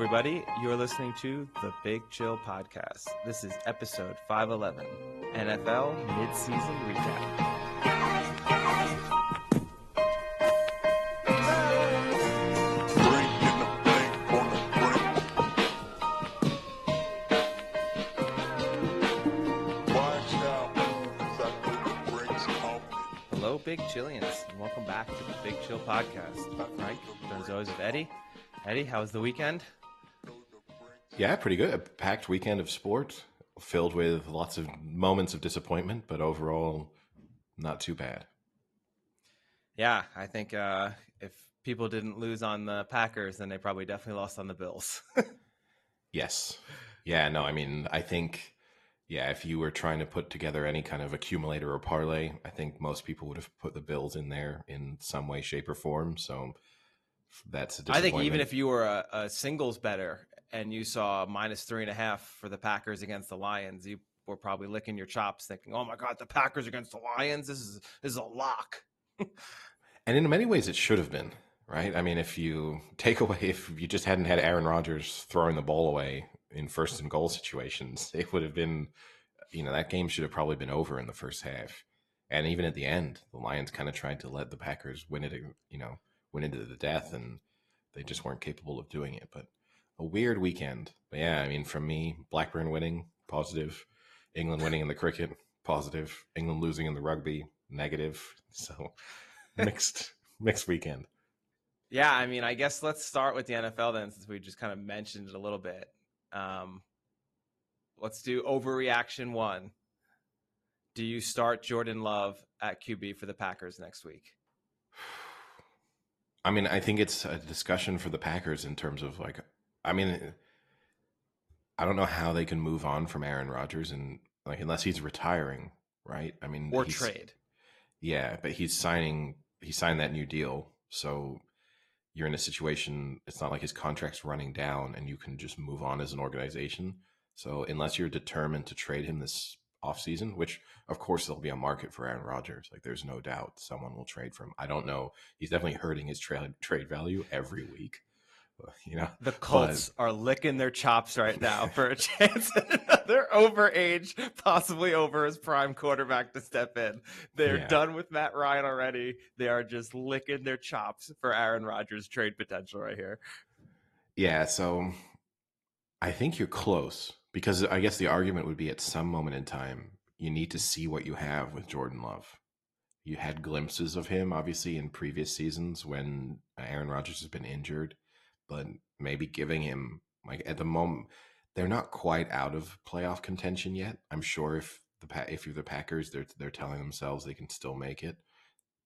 everybody. You're listening to the Big Chill Podcast. This is episode 511, NFL Midseason Recap. Hello, Big Chillians, and welcome back to the Big Chill Podcast. Frank, as always with Eddie. Eddie, how was the weekend? Yeah, pretty good. A packed weekend of sport, filled with lots of moments of disappointment, but overall, not too bad. Yeah, I think if people didn't lose on the Packers, then they probably definitely lost on the Bills. Yes. Yeah, no, I mean, I think, if you were trying to put together any kind of accumulator or parlay, I think most people would have put the Bills in there in some way, shape, or form. So that's a disappointment. I think even if you were a singles bettor and you saw -3.5 for the Packers against the Lions, you were probably licking your chops thinking, oh my God, the Packers against the Lions, this is a lock. And in many ways it should have been, right? I mean, if you just hadn't had Aaron Rodgers throwing the ball away in first and goal situations, it would have been, that game should have probably been over in the first half. And even at the end, the Lions kind of tried to let the Packers win it, went into the death, and they just weren't capable of doing it. But a weird weekend. But yeah, I mean, from me, Blackburn winning, positive. England winning in the cricket, positive. England losing in the rugby, negative. So mixed weekend. Yeah, I mean, I guess let's start with the NFL then, since we just kind of mentioned it a little bit. Let's do overreaction 1. Do you start Jordan Love at QB for the Packers next week? I mean, I think it's a discussion for the Packers in terms of I don't know how they can move on from Aaron Rodgers and unless he's retiring, right? I mean, or trade. Yeah, but he signed that new deal. So you're in a situation, it's not like his contract's running down and you can just move on as an organization. So unless you're determined to trade him this offseason, which of course there'll be a market for Aaron Rodgers. There's no doubt someone will trade for him. I don't know. He's definitely hurting his trade value every week. The Colts are licking their chops right now for a chance at another overage, possibly over his prime quarterback to step in. They're done with Matt Ryan already. They are just licking their chops for Aaron Rodgers' trade potential right here. Yeah, so I think you're close because I guess the argument would be at some moment in time, you need to see what you have with Jordan Love. You had glimpses of him, obviously, in previous seasons when Aaron Rodgers has been injured. But maybe giving him, at the moment, they're not quite out of playoff contention yet. I'm sure if you're the Packers, they're telling themselves they can still make it.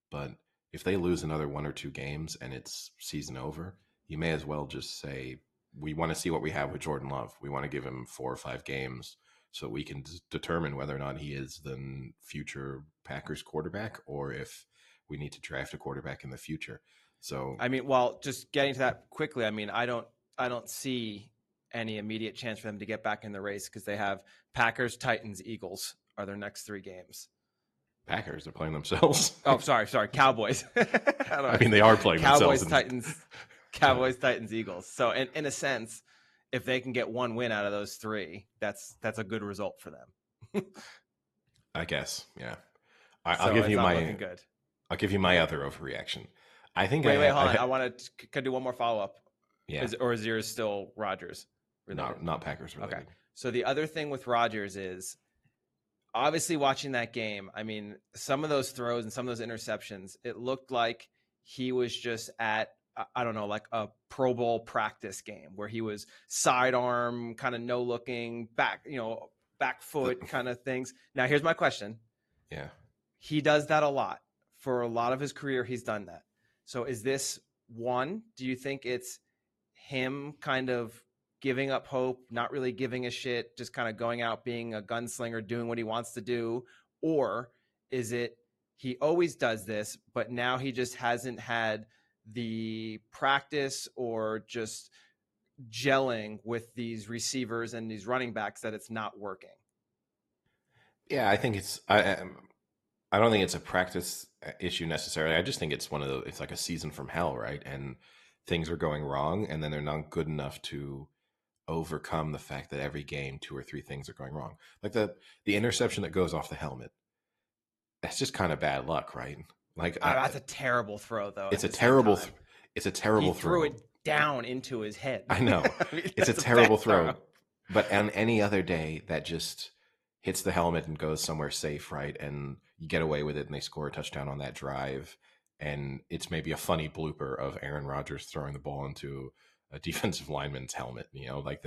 But if they lose another 1 or 2 games and it's season over, you may as well just say, we want to see what we have with Jordan Love. We want to give him 4 or 5 games so we can determine whether or not he is the future Packers quarterback or if we need to draft a quarterback in the future. So I mean, just getting to that quickly, I mean, I don't see any immediate chance for them to get back in the race because they have Packers, Titans, Eagles are their next 3 games. Packers are playing themselves. Oh, sorry, Cowboys. I mean, they are playing Cowboys, themselves. Cowboys, Titans, Eagles. So in a sense, if they can get 1 win out of those 3, that's a good result for them. I guess, yeah. I'll give you my other overreaction. I think. Wait, hold on. I want to do one more follow up. Yeah. Is yours still Rodgers? Not Packers related. Okay. So the other thing with Rodgers is obviously watching that game. I mean, some of those throws and some of those interceptions, it looked like he was just at, I don't know, like a Pro Bowl practice game where he was sidearm, kind of no looking back, back foot kind of things. Now, here's my question. Yeah. He does that a lot. For a lot of his career, he's done that. So is this one, do you think it's him kind of giving up hope, not really giving a shit, just kind of going out being a gunslinger, doing what he wants to do? Or is it he always does this, but now he just hasn't had the practice or just gelling with these receivers and these running backs that it's not working? Yeah, I think I don't think it's a practice issue necessarily. I just think it's it's like a season from hell, right? And things are going wrong, and then they're not good enough to overcome the fact that every game 2 or 3 things are going wrong. Like the interception that goes off the helmet. That's just kind of bad luck, right? Like That's a terrible throw, though. it's At a the same terrible time, it's a he terrible threw throw. it down into his head. I know. I mean, It's a that's terrible bad throw. But on any other day that just hits the helmet and goes somewhere safe, right? And you get away with it and they score a touchdown on that drive. And it's maybe a funny blooper of Aaron Rodgers throwing the ball into a defensive lineman's helmet, like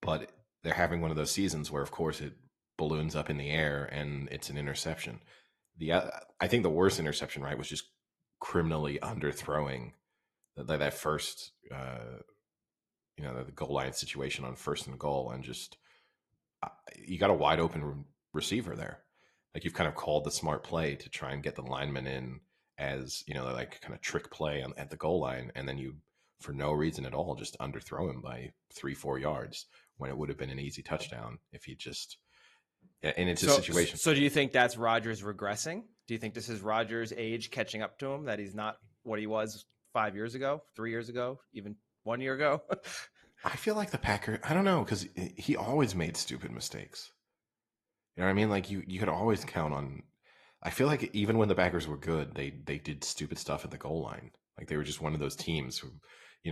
but they're having one of those seasons where, of course, it balloons up in the air and it's an interception. I think the worst interception, right, was just criminally underthrowing that first, the goal line situation on 1st and goal, and just you got a wide open receiver there. Like you've kind of called the smart play to try and get the lineman in as like kind of trick play at the goal line, and then you, for no reason at all, just underthrow him by 3-4 yards when it would have been an easy touchdown if he just. And it's a situation. So do you think that's Rodgers regressing? Do you think this is Rodgers' age catching up to him, that he's not what he was 5 years ago, 3 years ago, even 1 year ago? I feel like the Packers, I don't know, because he always made stupid mistakes. You know what I mean? Like you could always count on. I feel like even when the Packers were good, they did stupid stuff at the goal line. Like they were just one of those teams who,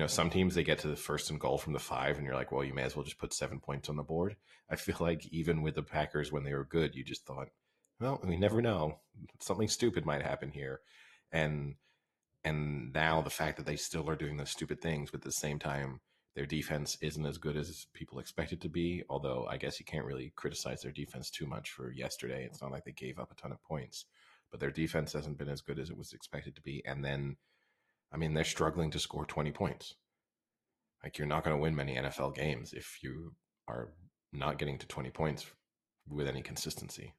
some teams they get to the 1st and goal from the 5, and you're like, well, you may as well just put 7 points on the board. I feel like even with the Packers when they were good, you just thought, well, we never know, something stupid might happen here, and now the fact that they still are doing those stupid things, but at the same time their defense isn't as good as people expect it to be, although I guess you can't really criticize their defense too much for yesterday. It's not like they gave up a ton of points, but their defense hasn't been as good as it was expected to be. And then, I mean, they're struggling to score 20 points. Like, you're not going to win many NFL games if you are not getting to 20 points with any consistency.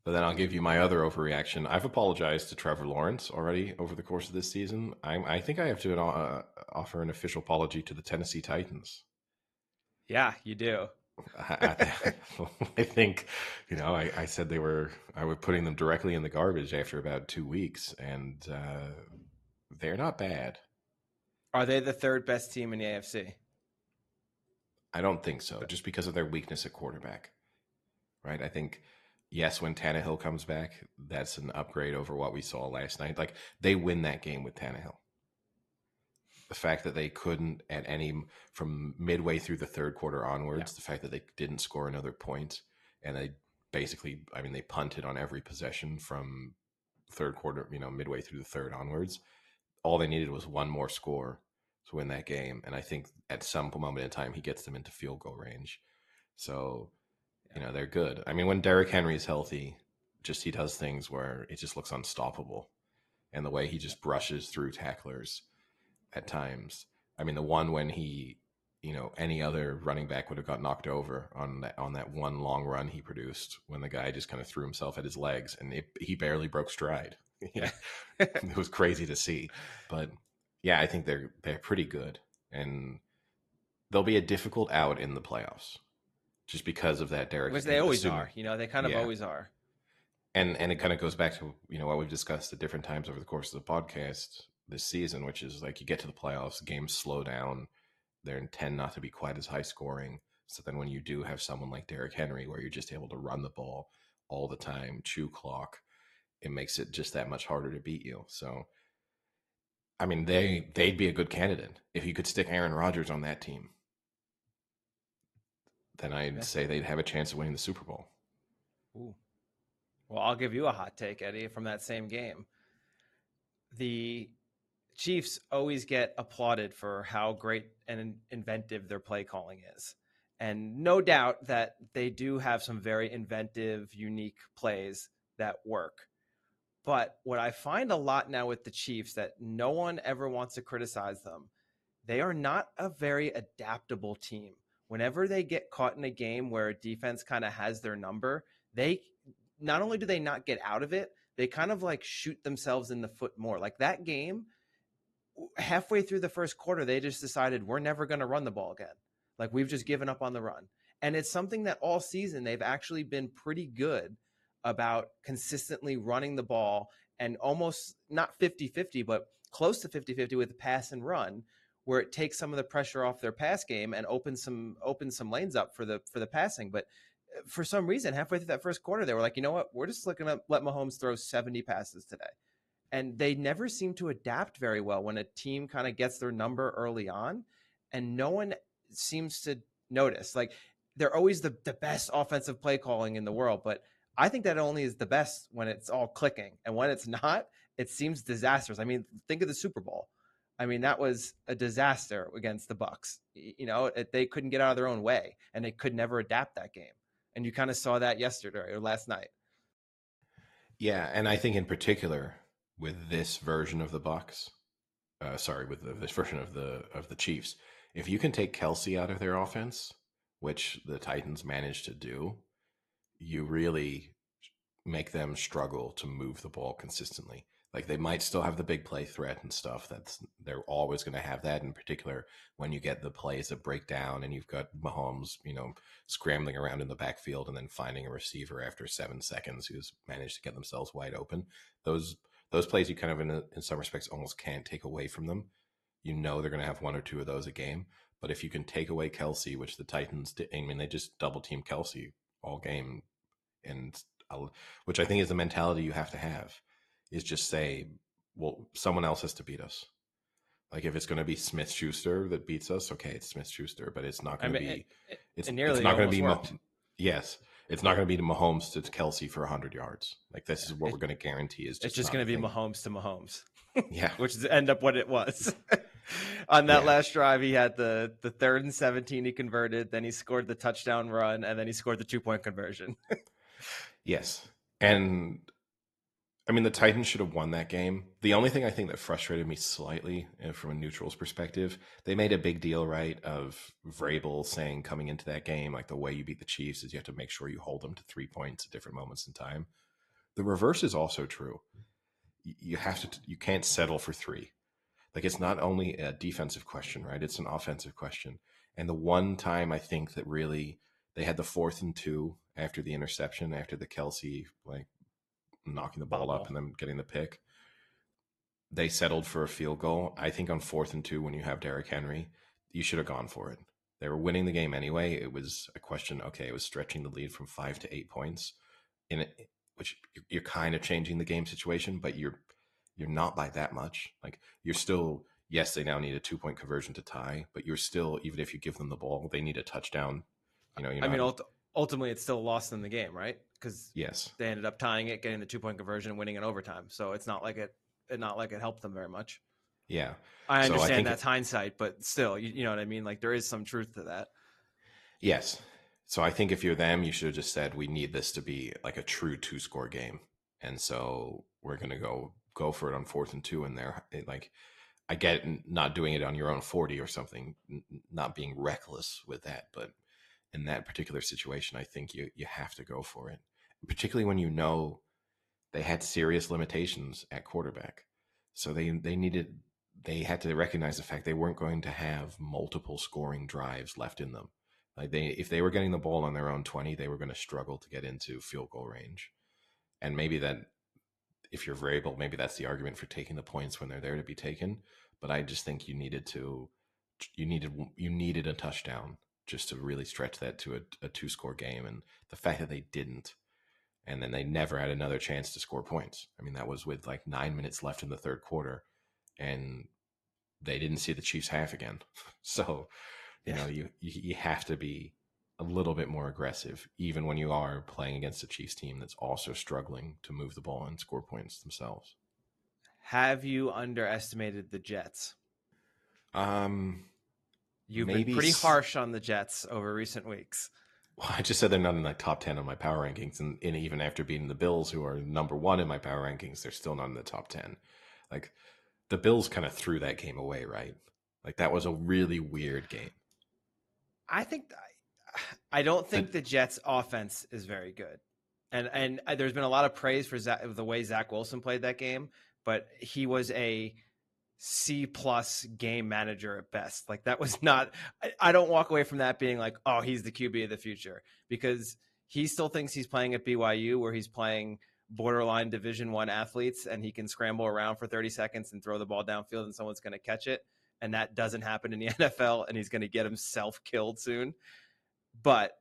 But then I'll give you my other overreaction. I've apologized to Trevor Lawrence already over the course of this season. I think I have to offer an official apology to the Tennessee Titans. Yeah, you do. I think, I said I was putting them directly in the garbage after about 2 weeks, and they're not bad. Are they the 3rd best team in the AFC? I don't think so, just because of their weakness at quarterback, right? I think, yes, when Tannehill comes back, that's an upgrade over what we saw last night. Like, they win that game with Tannehill. The fact that they couldn't from midway through the 3rd quarter onwards, the fact that they didn't score another point, and they basically, they punted on every possession from 3rd quarter, midway through the 3rd onwards. All they needed was one more score to win that game. And I think at some moment in time, he gets them into field goal range. So, they're good. I mean, when Derrick Henry's healthy, he does things where it just looks unstoppable. And the way he just brushes through tacklers at times. I mean, the one when he, any other running back would have got knocked over on that one long run he produced when the guy just kind of threw himself at his legs, and he barely broke stride. It was crazy to see. But yeah, I think they're pretty good, and they'll be a difficult out in the playoffs just because of that Derrick. Because they always are. They kind of always are. And it kind of goes back to what we've discussed at different times over the course of the podcast this season, which is like you get to the playoffs, games slow down, they tend not to be quite as high scoring. So then when you do have someone like Derrick Henry, where you're just able to run the ball all the time, chew clock, it makes it just that much harder to beat you. So, I mean, they'd be a good candidate if you could stick Aaron Rodgers on that team. Then I'd say they'd have a chance of winning the Super Bowl. Ooh. Well, I'll give you a hot take, Eddie, from that same game. The Chiefs always get applauded for how great and inventive their play calling is. And no doubt that they do have some very inventive, unique plays that work. But what I find a lot now with the Chiefs, that no one ever wants to criticize them, they are not a very adaptable team. Whenever they get caught in a game where a defense kind of has their number, they not only do they not get out of it, they kind of like shoot themselves in the foot more. Like that game, halfway through the 1st quarter, they just decided we're never going to run the ball again. Like we've just given up on the run. And it's something that all season they've actually been pretty good about consistently running the ball, and almost not 50-50, but close to 50-50 with the pass and run, where it takes some of the pressure off their pass game and opens some lanes up for the passing. But for some reason, halfway through that first quarter, they were like, you know what, we're just looking to let Mahomes throw 70 passes today. And they never seem to adapt very well when a team kind of gets their number early on, and no one seems to notice. Like, they're always the best offensive play calling in the world, but I think that only is the best when it's all clicking. And when it's not, it seems disastrous. I mean, think of the Super Bowl. I mean, that was a disaster against the Bucs. You know, they couldn't get out of their own way, and they could never adapt that game. And you kind of saw that yesterday or last night. Yeah, and I think in particular with this version of the Bucks, this version of the Chiefs, if you can take Kelsey out of their offense, which the Titans managed to do, you really make them struggle to move the ball consistently. Like, they might still have the big play threat and stuff. They're always going to have that. In particular, when you get the plays that break down and you've got Mahomes, scrambling around in the backfield and then finding a receiver after 7 seconds who's managed to get themselves wide open. Those plays you kind of in some respects almost can't take away from them. They're going to have one or two of those a game. But if you can take away Kelsey, which the Titans did, I mean, they just double team Kelsey all game, and which I think is the mentality you have to have, is just say, well, someone else has to beat us. Like, if it's going to be Smith-Schuster that beats us, okay, it's Smith-Schuster, but it's not going to be. It's not going to be. Yes, it's not going to be Mahomes to Kelsey for 100 yards. Like, this is what we're going to guarantee is. It's just going to be Mahomes to Mahomes. Yeah, which ended up what it was. On that last drive, he had the 3rd and 17 he converted, then he scored the touchdown run, and then he scored the 2-point conversion. Yes, and I mean, the Titans should have won that game. The only thing I think that frustrated me slightly, from a neutral's perspective, they made a big deal, right, of Vrabel saying coming into that game, like, the way you beat the Chiefs is you have to make sure you hold them to 3 points at different moments in time. The reverse is also true. You can't settle for 3. Like, it's not only a defensive question, right? It's an offensive question. And the one time I think that really they had the 4th and 2 after the interception, after the Kelsey, like, knocking the ball up and then getting the pick, they settled for a field goal. I think on 4th and 2, when you have Derrick Henry, you should have gone for it. They were winning the game anyway. It was a question. Okay, it was stretching the lead from 5 to 8 points, which you're kind of changing the game situation, but you're not by that much. Like, you're still, yes, they now need a 2-point conversion to tie, but you're still, even if you give them the ball, they need a touchdown. Ultimately, it's still lost in the game, right? Because yes, they ended up tying it, getting the 2-point conversion, winning in overtime. So it's not like it helped them very much. Yeah, I understand that's hindsight, but still, you know what I mean? Like, there is some truth to that. Yes. So I think if you're them, you should have just said, we need this to be like a true 2-score game. And so we're going to go for it on 4th and 2 in there. Like, I get not doing it on your own 40 or something, not being reckless with that. But in that particular situation, I think you have to go for it, particularly when they had serious limitations at quarterback. So they had to recognize the fact they weren't going to have multiple scoring drives left in them. Like, if they were getting the ball on their own 20, they were going to struggle to get into field goal range. And maybe that, if you're Vrabel, maybe that's the argument for taking the points when they're there to be taken. But I just think you needed a touchdown just to really stretch that to a 2-score game. And the fact that they didn't, and then they never had another chance to score points. I mean, that was with like 9 minutes left in the 3rd quarter, and they didn't see the Chiefs half again. So, you have to be a little bit more aggressive, even when you are playing against a Chiefs team that's also struggling to move the ball and score points themselves. Have you underestimated the Jets? You've been pretty harsh on the Jets over recent weeks. Well, I just said they're not in the top 10 on my power rankings, and even after beating the Bills, who are number 1 in my power rankings, they're still not in the top 10. Like, the Bills kind of threw that game away, right? Like, that was a really weird game. I don't think the Jets' offense is very good, and there's been a lot of praise for the way Zach Wilson played that game, but he was a C+ game manager at best. Like, that was not. I don't walk away from that being like, oh, he's the QB of the future, because he still thinks he's playing at BYU, where he's playing borderline Division I athletes, and he can scramble around for 30 seconds and throw the ball downfield, and someone's going to catch it. and that doesn't happen in the NFL, and he's going to get himself killed soon. But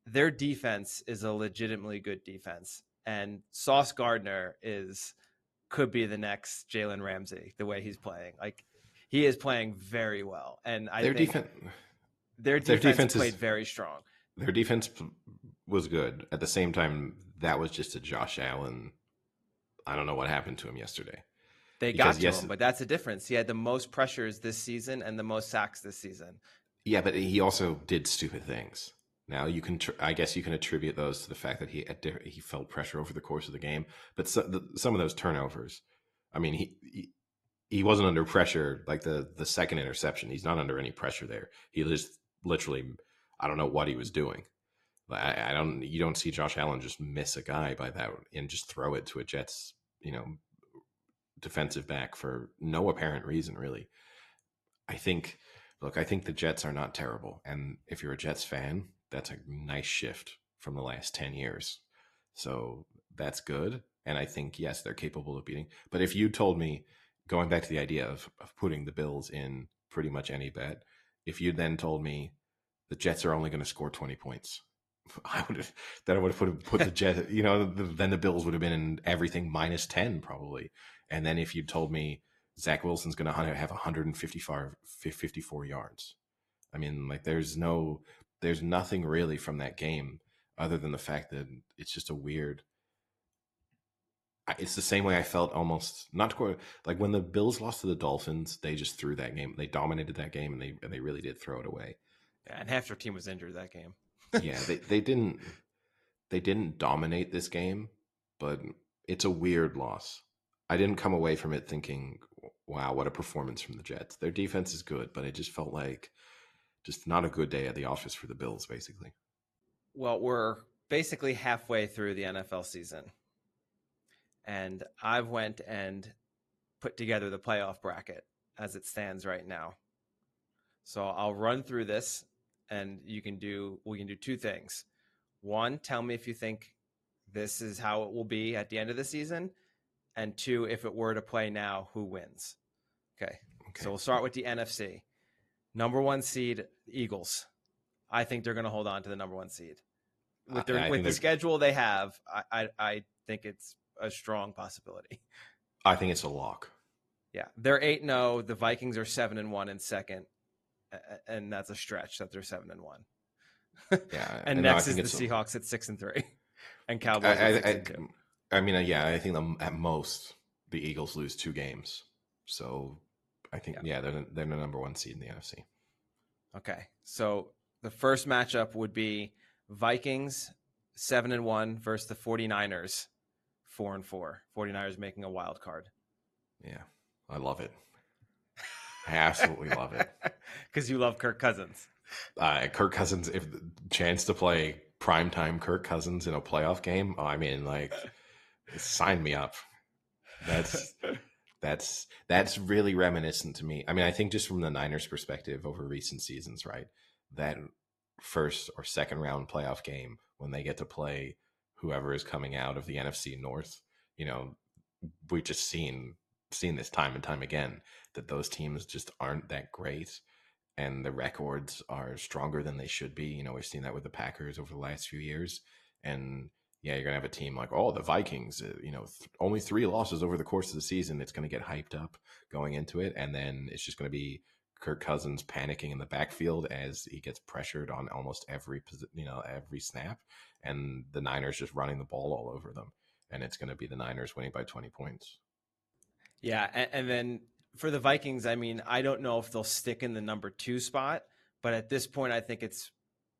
their defense is a legitimately good defense, and Sauce Gardner could be the next Jalen Ramsey, the way he's playing. Like, he is playing very well, and I think their defense played very strong. Their defense was good. At the same time, that was just a Josh Allen. I don't know what happened to him yesterday. They got to him, but that's the difference. He had the most pressures this season and the most sacks this season. Yeah, but he also did stupid things. Now you can, I guess, you can attribute those to the fact that he felt pressure over the course of the game. But some of those turnovers, I mean, he wasn't under pressure like the second interception. He's not under any pressure there. He just literally, I don't know what he was doing. You don't see Josh Allen just miss a guy by that and just throw it to a Jets, defensive back for no apparent reason, really. I think the Jets are not terrible. And if you're a Jets fan, that's a nice shift from the last 10 years. So that's good. And I think, yes, they're capable of beating. But if you told me, going back to the idea of putting the Bills in pretty much any bet, if you then told me the Jets are only going to score 20 points, I would have put the Jets, then the Bills would have been in everything minus 10 probably. And then if you told me Zach Wilson's going to have 154 yards, I mean, like there's nothing really from that game other than the fact that it's just a weird. It's the same way I felt almost not quite like when the Bills lost to the Dolphins. They just threw that game. They dominated that game, and they really did throw it away. Yeah, and half their team was injured that game. Yeah, they didn't dominate this game, but it's a weird loss. I didn't come away from it thinking, wow, what a performance from the Jets. Their defense is good, but it just felt like just not a good day at the office for the Bills, basically. Well, we're basically halfway through the NFL season. And I've went and put together the playoff bracket as it stands right now. So I'll run through this, and we can do two things. One, tell me if you think this is how it will be at the end of the season. And two, if it were to play now, who wins? Okay. So we'll start with the NFC. Number 1 seed, Eagles. I think they're going to hold on to the number 1 seed. With the schedule they have, I think it's a strong possibility. I think it's a lock. Yeah. They're 8-0. The Vikings are 7-1 in second. And that's a stretch that they're 7-1. Yeah. And next is the Seahawks at 6-3. And Cowboys at 6-2. I mean, I think at most the Eagles lose 2 games. So I think, they're the number 1 seed in the NFC. Okay. So the first matchup would be Vikings 7-1 versus the 49ers 4-4. 49ers making a wild card. Yeah. I love it. I absolutely love it. Because you love Kirk Cousins. Kirk Cousins, if the chance to play primetime Kirk Cousins in a playoff game, I mean, like, sign me up. That's really reminiscent to me. I mean, I think just from the Niners' perspective over recent seasons, right? That first or second round playoff game when they get to play whoever is coming out of the NFC North, we've just seen this time and time again that those teams just aren't that great, and the records are stronger than they should be. We've seen that with the Packers over the last few years, and yeah, you're gonna have a team like, the Vikings, only 3 losses over the course of the season. It's gonna get hyped up going into it, and then it's just gonna be Kirk Cousins panicking in the backfield as he gets pressured on almost every snap, and the Niners just running the ball all over them, and it's gonna be the Niners winning by 20 points. Yeah, and then for the Vikings, I mean, I don't know if they'll stick in the number 2 spot, but at this point, I think it's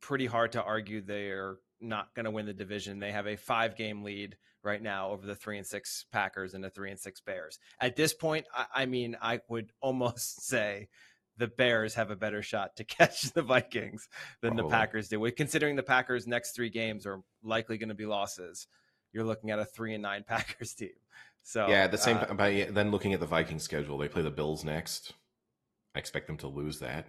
pretty hard to argue they're not going to win the division. They have a 5-game lead right now over the 3-6 Packers and the 3-6 Bears. At this point, I mean, I would almost say the Bears have a better shot to catch the Vikings than the Packers do. Considering the Packers' next 3 games are likely going to be losses, you're looking at a 3-9 Packers team. So yeah, at the same time, then looking at the Vikings schedule, they play the Bills next. I expect them to lose that.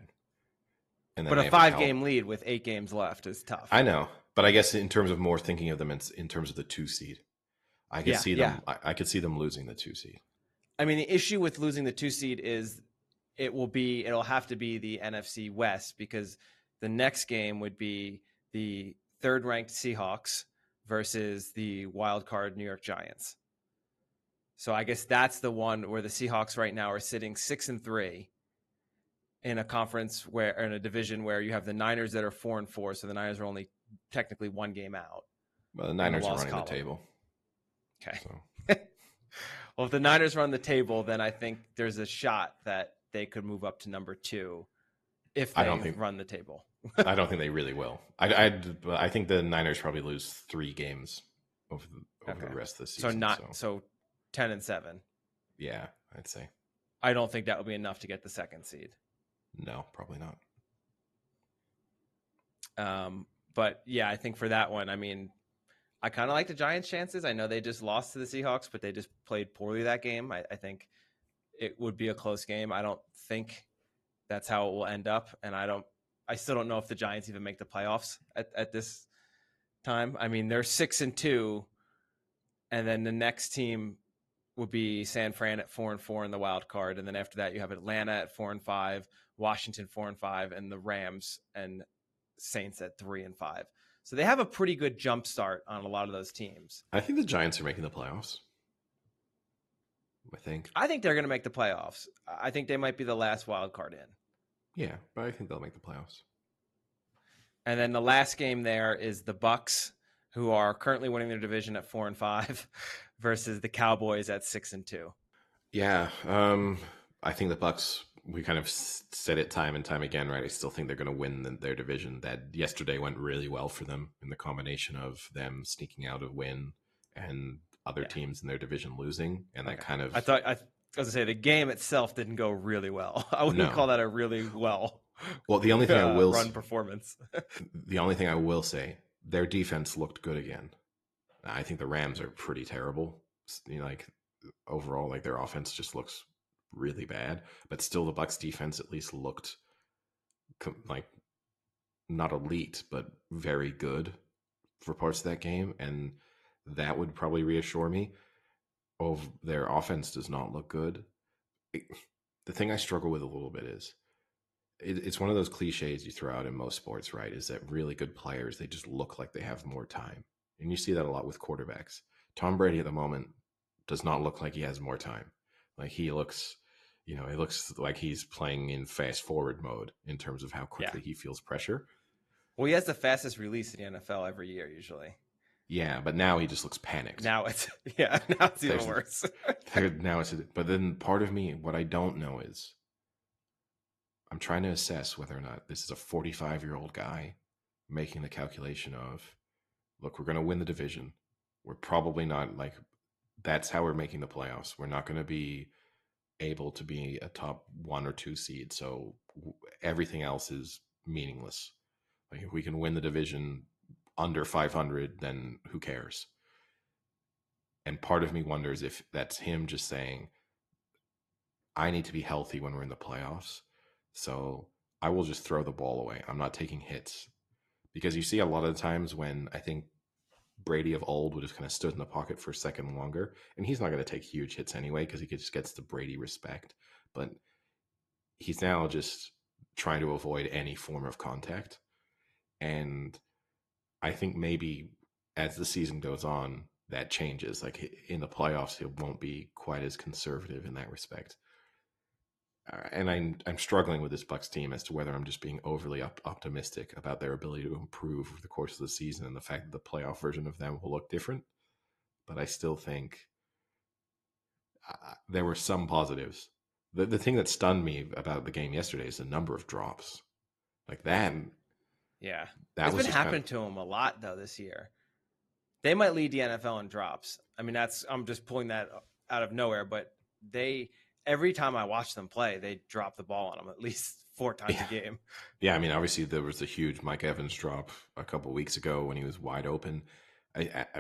And then but a 5-game lead with 8 games left is tough. I know, but I guess in terms of more thinking of them in terms of the 2 seed, I could see them. I could see them losing the 2 seed. I mean, the issue with losing the 2 seed is it'll have to be the NFC West, because the next game would be the third ranked Seahawks versus the wild card New York Giants. So I guess that's the one where the Seahawks right now are sitting 6-3 in a conference where, or in a division where you have the Niners that are 4-4. So the Niners are only technically one game out. Well, the Niners are running the table. Okay. So. Well, if the Niners run the table, then I think there's a shot that they could move up to number 2 if they run the table. I don't think they really will. I think the Niners probably lose 3 games over the rest of the season. So 10-7. Yeah, I'd say. I don't think that will be enough to get the 2nd seed. No, probably not. But yeah, I think for that one, I mean, I kind of like the Giants' chances. I know they just lost to the Seahawks, but they just played poorly that game. I think it would be a close game. I don't think that's how it will end up, and I still don't know if the Giants even make the playoffs at this time. I mean, they're 6-2, and then the next team would be San Fran at 4-4 in the wild card, and then after that you have Atlanta at 4-5, Washington 4-5, and the Rams and Saints at 3-5. So they have a pretty good jump start on a lot of those teams. I think the Giants are making the playoffs. I think they're going to make the playoffs. I think they might be the last wild card in. Yeah, but I think they'll make the playoffs. And then the last game there is the Bucks, who are currently winning their division at 4-5, versus the Cowboys at 6-2. Yeah, I think the Bucks. We kind of said it time and time again, right? I still think they're going to win their division. That yesterday went really well for them in the combination of them sneaking out a win and other teams in their division losing, and that kind of. I was going to say the game itself didn't go really well. I wouldn't call that a really well. Well, the only thing I will run performance. The only thing I will say, their defense looked good again. I think the Rams are pretty terrible. Like overall, like their offense just looks really bad, but still the Bucks defense at least looked like not elite, but very good for parts of that game, and that would probably reassure me. Their offense does not look good. The thing I struggle with a little bit is it's one of those cliches you throw out in most sports, right? Is that really good players, they just look like they have more time. And you see that a lot with quarterbacks. Tom Brady at the moment does not look like he has more time. Like he looks, it looks like he's playing in fast forward mode in terms of how quickly he feels pressure. Well, he has the fastest release in the NFL every year, usually. Yeah, but now he just looks panicked. Now it's even worse. But then part of me, what I don't know is, I'm trying to assess whether or not this is a 45-year-old guy making the calculation of, look, we're going to win the division. We're probably not that's how we're making the playoffs. We're not going to be able to be a top 1 or 2 seed. So everything else is meaningless. Like if we can win the division under 500, then who cares? And part of me wonders if that's him just saying, I need to be healthy when we're in the playoffs. So I will just throw the ball away. I'm not taking hits. Because you see a lot of the times when I think Brady of old would have kind of stood in the pocket for a second longer, and he's not going to take huge hits anyway because he just gets the Brady respect. But he's now just trying to avoid any form of contact. And I think maybe as the season goes on, that changes. Like in the playoffs, he won't be quite as conservative in that respect. And I'm struggling with this Bucks team as to whether I'm just being overly optimistic about their ability to improve over the course of the season and the fact that the playoff version of them will look different. But I still think there were some positives. The thing that stunned me about the game yesterday is the number of drops. Like that. Yeah. It's been happening to them a lot, though, this year. They might lead the NFL in drops. I mean, I'm just pulling that out of nowhere, but every time I watch them play, they drop the ball on them at least 4 times a game. Yeah, I mean, obviously there was a huge Mike Evans drop a couple of weeks ago when he was wide open.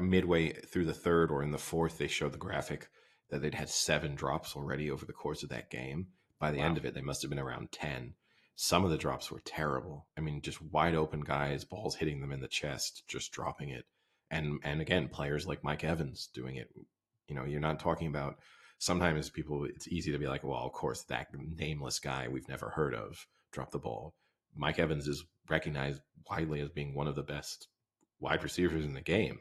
Midway through the third or in the fourth, they showed the graphic that they'd had 7 drops already over the course of that game. By the end of it, they must have been around 10. Some of the drops were terrible. I mean, just wide open guys, balls hitting them in the chest, just dropping it. And again, players like Mike Evans doing it. You're not talking about sometimes people, it's easy to be like, well, of course, that nameless guy we've never heard of dropped the ball. Mike Evans is recognized widely as being one of the best wide receivers in the game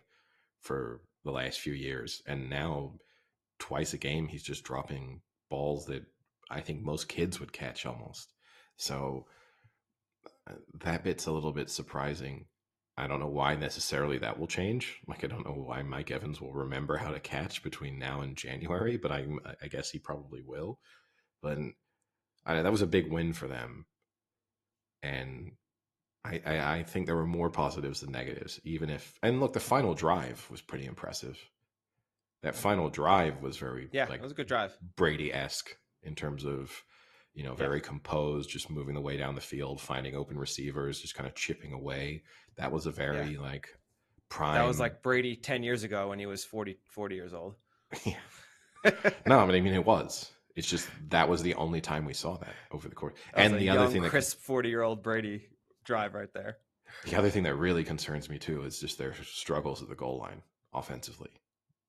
for the last few years. And now, twice a game, he's just dropping balls that I think most kids would catch almost. So that bit's a little bit surprising. I don't know why necessarily that will change. Like, I don't know why Mike Evans will remember how to catch between now and January, but I guess he probably will. But that was a big win for them. And I think there were more positives than negatives, even if, and look, the final drive was pretty impressive. That final drive was very, Yeah, like, it was a good drive. Brady-esque in terms of, Yeah. very composed, just moving the way down the field, finding open receivers, just kind of chipping away. That was a very, Yeah. like, That was prime. like Brady 10 years ago when he was 40 years old. Yeah. No, but I mean, it was. It's just that was the only time we saw that over the course. That was And a the other young, thing that crisp 40-year-old Brady drive right there. the other thing that really concerns me too is just their struggles at the goal line offensively.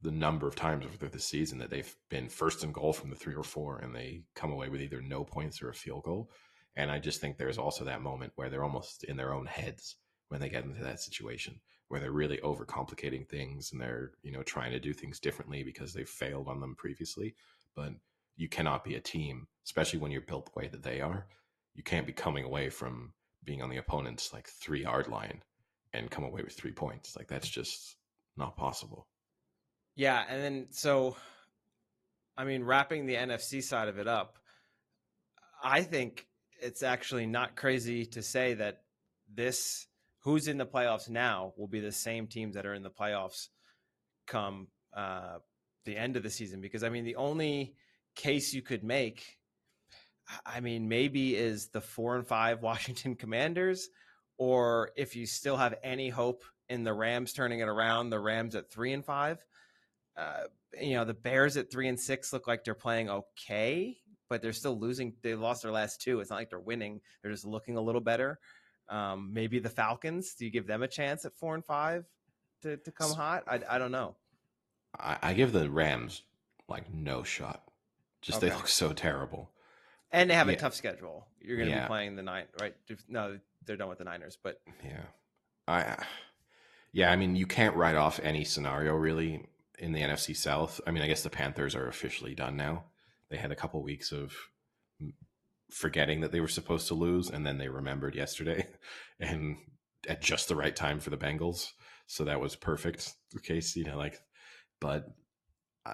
The number of times over the season that they've been first and goal from the 3 or 4, and they come away with either no points or a field goal. And I just think there's also that moment where they're almost in their own heads when they get into that situation, where they're really overcomplicating things and they're, trying to do things differently because they've failed on them previously. But you cannot be a team, especially when you're built the way that they are. You can't be coming away from being on the opponent's, like, 3-yard line and come away with 3 points. Like, that's just not possible. Yeah, and then so I mean, wrapping the NFC side of it up, I think it's actually not crazy to say that this who's in the playoffs now will be the same teams that are in the playoffs come the end of the season. Because I mean, the only case you could make, I mean, maybe is the 4-5 Washington Commanders, or if you still have any hope in the Rams turning it around, the Rams at 3-5. Uh, the Bears at 3-6 look like they're playing okay, but they're still losing. They lost their last 2. It's not like they're winning. They're just looking a little better. Maybe the Falcons. Do you give them a chance at 4-5 to come hot? I don't know. I give the Rams, like, no shot. Just they Okay. look so terrible. And they have a Yeah, tough schedule. You're going to be yeah, playing the right? No, they're done with the Niners, but yeah. I Yeah, I mean, you can't write off any scenario really in the NFC South. I mean, I guess the Panthers are officially done now. They had a couple weeks of forgetting that they were supposed to lose, and then they remembered yesterday, and at just the right time for the Bengals. So that was perfect. The case, like, but uh,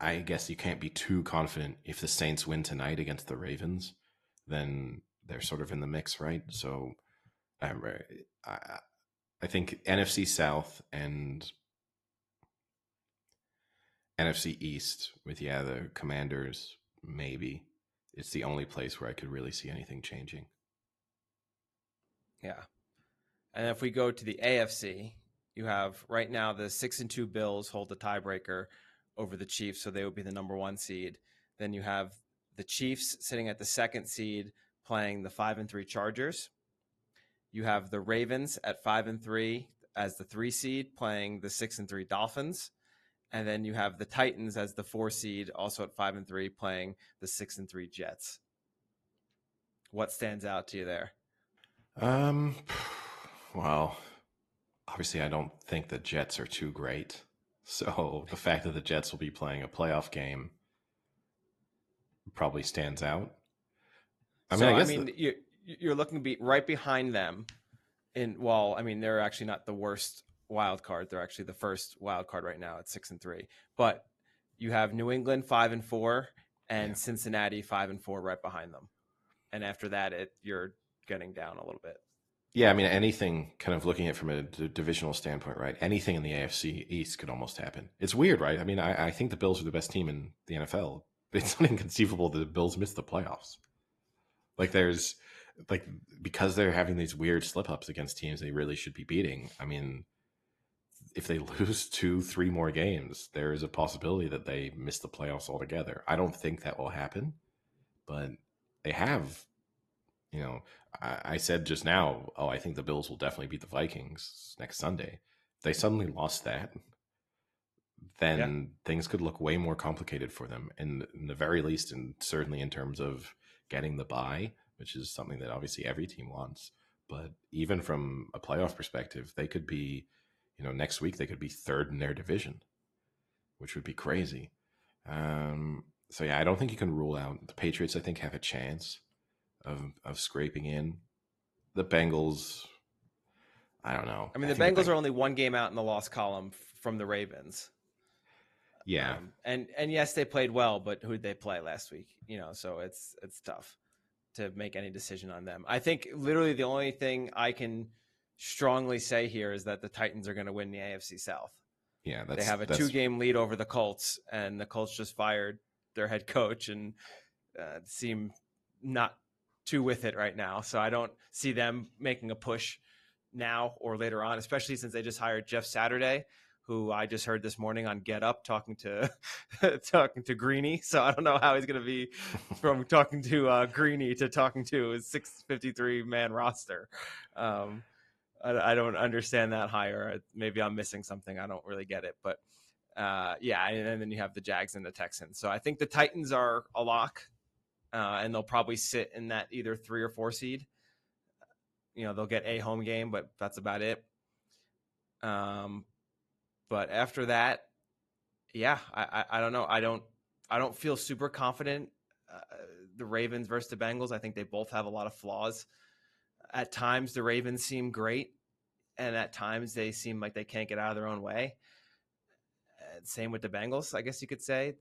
I guess you can't be too confident. If the Saints win tonight against the Ravens, then they're sort of in the mix, right? So I'm I think NFC South and NFC East with, the Commanders, maybe. It's the only place where I could really see anything changing. yeah. And if we go to the AFC, you have right now the 6-2 Bills hold the tiebreaker over the Chiefs, so they would be the number 1 seed. Then you have the Chiefs sitting at the 2nd seed playing the 5-3 Chargers. You have the Ravens at 5-3 as the 3 seed playing the 6-3 Dolphins. And then you have the Titans as the 4 seed, also at 5-3, playing the 6-3 Jets. What stands out to you there? Um, well, obviously, I don't think the Jets are too great. So the fact that the Jets will be playing a playoff game probably stands out. I mean, So I I guess mean, you're looking to be right behind them. I mean, they're actually not the worst wild card. They're actually the first wild card right now at 6-3. But you have New England 5-4 yeah. and Cincinnati 5-4 right behind them. And after that, you're getting down a little bit. Yeah, I mean, anything, kind of looking at it from a divisional standpoint, right? Anything in the AFC East could almost happen. It's weird, right? I mean, I think the Bills are the best team in the NFL. It's not inconceivable that the Bills miss the playoffs. Like, there's, like, because they're having these weird slip ups against teams they really should be beating. I mean, if they lose 2, 3 more games, there is a possibility that they miss the playoffs altogether. I don't think that will happen, but they have, I said just now, I think the Bills will definitely beat the Vikings next Sunday. If they suddenly lost that, Yeah. then things could look way more complicated for them. And in the very least, and certainly in terms of getting the bye, which is something that obviously every team wants. But even from a playoff perspective, they could be, next week they could be third in their division, which would be crazy. So yeah, I don't think you can rule out the Patriots. I think have a chance of scraping in. The Bengals, I don't know. I mean, I the think the Bengals Bengals. are only one game out in the loss column from the Ravens. Yeah, And yes, they played well, but who did they play last week? So it's tough to make any decision on them. I think literally the only thing I can strongly say here is that the Titans are going to win the AFC South. yeah. They That's have a that's 2-game lead over the Colts, and the Colts just fired their head coach and seem not too with it right now. So I don't see them making a push now or later on, especially since they just hired Jeff Saturday, who I just heard this morning on Get Up talking to talking to Greeny. So I don't know how he's going to be from talking to Greeny to talking to his 653 man roster. I don't understand that hire. Maybe I'm missing something. I don't really get it, but yeah, and then you have the Jags and the Texans. So I think the Titans are a lock, and they'll probably sit in that either 3 or 4 seed. They'll get a home game, but that's about it. But after that, yeah, I don't know. I don't feel super confident. The Ravens versus the Bengals, I think they both have a lot of flaws. At times, the Ravens seem great, and at times they seem like they can't get out of their own way. Same with the Bengals, I guess you could say.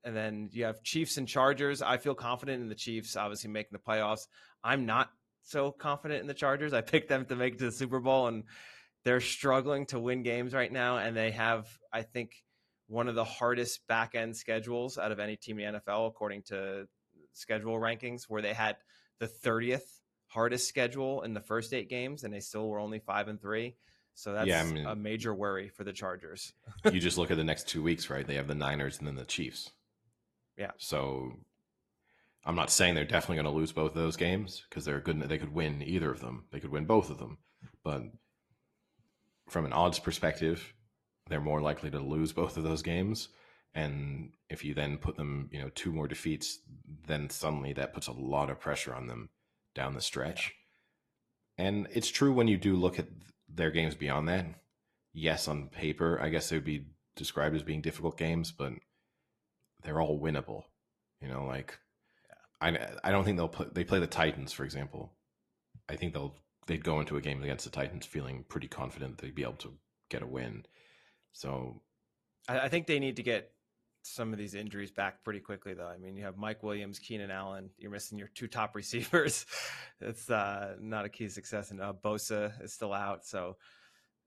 And then you have Chiefs and Chargers. I feel confident in the Chiefs, obviously making the playoffs. I'm not so confident in the Chargers. I picked them to make it to the Super Bowl, and they're struggling to win games right now. And they have, I think, one of the hardest back end schedules out of any team in the NFL, according to schedule rankings, where they had the 30th hardest schedule in the first 8 games, and they still were only 5-3. So yeah. I that's a mean, major worry for the Chargers. you just look at the next 2 weeks, right? They have the Niners and then the Chiefs. Yeah. So I'm not saying they're definitely going to lose both of those games because they're good. They could win either of them. They could win both of them. But from an odds perspective, they're more likely to lose both of those games. And if you then put them, 2 more defeats, then suddenly that puts a lot of pressure on them down the stretch. Yeah. And it's true when you do look at their games beyond that. Yes, on paper, I guess they would be described as being difficult games, but they're all winnable. Like I don't think they play the Titans, for example. I think they'd go into a game against the Titans feeling pretty confident they'd be able to get a win. So I think they need to get some of these injuries back pretty quickly, though. I mean, you have Mike Williams, Keenan Allen. You're missing your 2 top receivers. It's not a key to success. And Bosa is still out. So,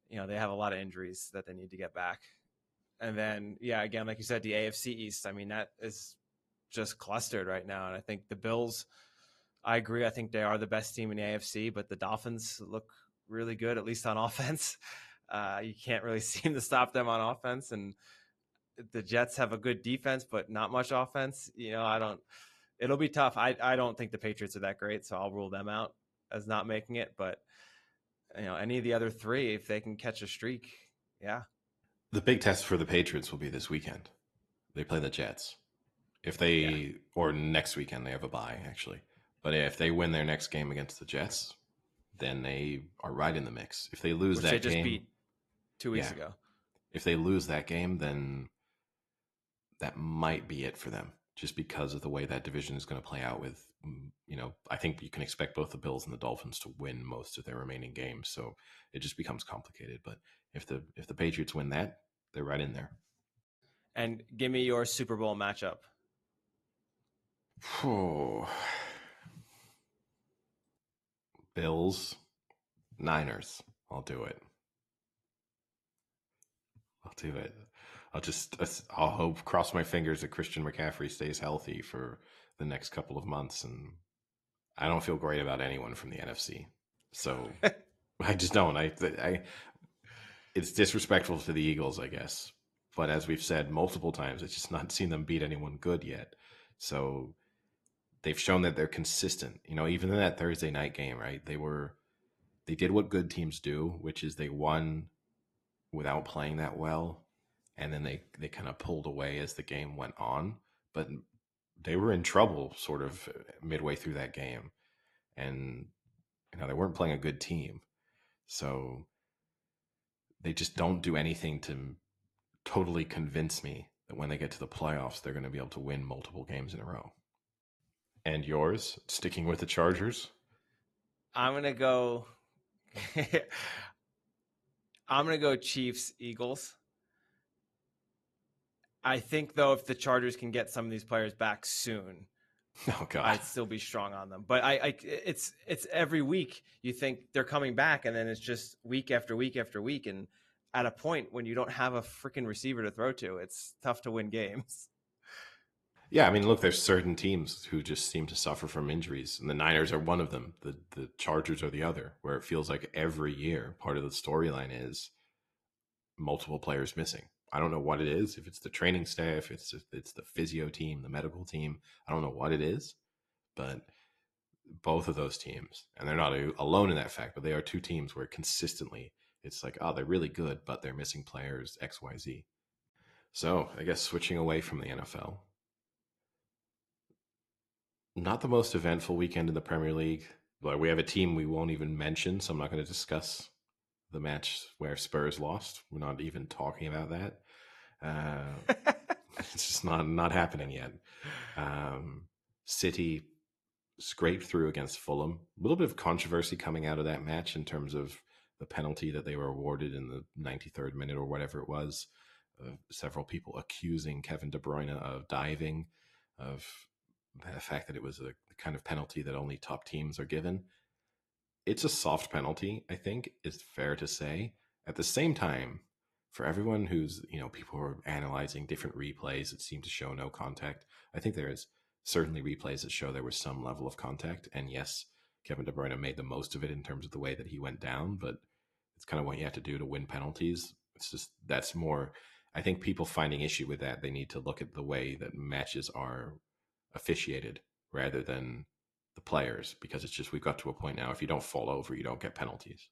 they have a lot of injuries that they need to get back. And then, yeah, again, like you said, the AFC East, I mean, that is just clustered right now. And I think the Bills, I agree. I think they are the best team in the AFC, but the Dolphins look really good, at least on offense. You can't really seem to stop them on offense. And the Jets have a good defense, but not much offense. It'll be tough. I don't think the Patriots are that great, so I'll rule them out as not making it. But, any of the other 3, if they can catch a streak, yeah. The big test for the Patriots will be this weekend. They play the Jets. Or next weekend, they have a bye, actually. But if they win their next game against the Jets, then they are right in the mix. If they lose that game, they just beat 2 weeks ago. If they lose that game, then that might be it for them, just because of the way that division is going to play out with, I think you can expect both the Bills and the Dolphins to win most of their remaining games. So it just becomes complicated. But if the Patriots win that, they're right in there. And give me your Super Bowl matchup. Bills, Niners. I'll do it. I'll hope, cross my fingers that Christian McCaffrey stays healthy for the next couple of months. And I don't feel great about anyone from the NFC. So I just don't. It's disrespectful to the Eagles, I guess. But as we've said multiple times, it's just not seen them beat anyone good yet. So they've shown that they're consistent. Even in that Thursday night game, right? They did what good teams do, which is they won without playing that well. and then they kind of pulled away as the game went on. But they were in trouble sort of midway through that game, and they weren't playing a good team, so they just don't do anything to totally convince me that when they get to the playoffs, they're going to be able to win multiple games in a row. And yours, sticking with the Chargers? I'm gonna go. I'm gonna go Chiefs Eagles. I think though, if the Chargers can get some of these players back soon, Oh God, I'd still be strong on them. But it's every week you think they're coming back, and then it's just week after week after week, and at a point when you don't have a freaking receiver to throw to, it's tough to win games. yeah. I mean, look, there's certain teams who just seem to suffer from injuries, and the Niners are one of them. The Chargers are the other, where it feels like every year part of the storyline is multiple players missing. I don't know what it is. If it's the training staff, it's the physio team, the medical team. I don't know what it is, but both of those teams, and they're not alone in that fact, but they are two teams where consistently it's like, oh, they're really good, but they're missing players X, Y, Z. So I guess switching away from the NFL, not the most eventful weekend in the Premier League. But we have a team we won't even mention, so I'm not going to discuss the match where Spurs lost. We're not even talking about that. It's just not happening yet. City scraped through against Fulham. A little bit of controversy coming out of that match in terms of the penalty that they were awarded in the 93rd minute or whatever it was. Several people accusing Kevin De Bruyne of diving, of the fact that it was a kind of penalty that only top teams are given. It's a soft penalty, I think, is fair to say. At the same time, for everyone who's, people who are analyzing different replays that seem to show no contact, I think there is certainly replays that show there was some level of contact. And yes, Kevin De Bruyne made the most of it in terms of the way that he went down, but it's kind of what you have to do to win penalties. It's just, that's more, I think people finding issue with that, they need to look at the way that matches are officiated rather than the players, because it's just, we've got to a point now, if you don't fall over, you don't get penalties.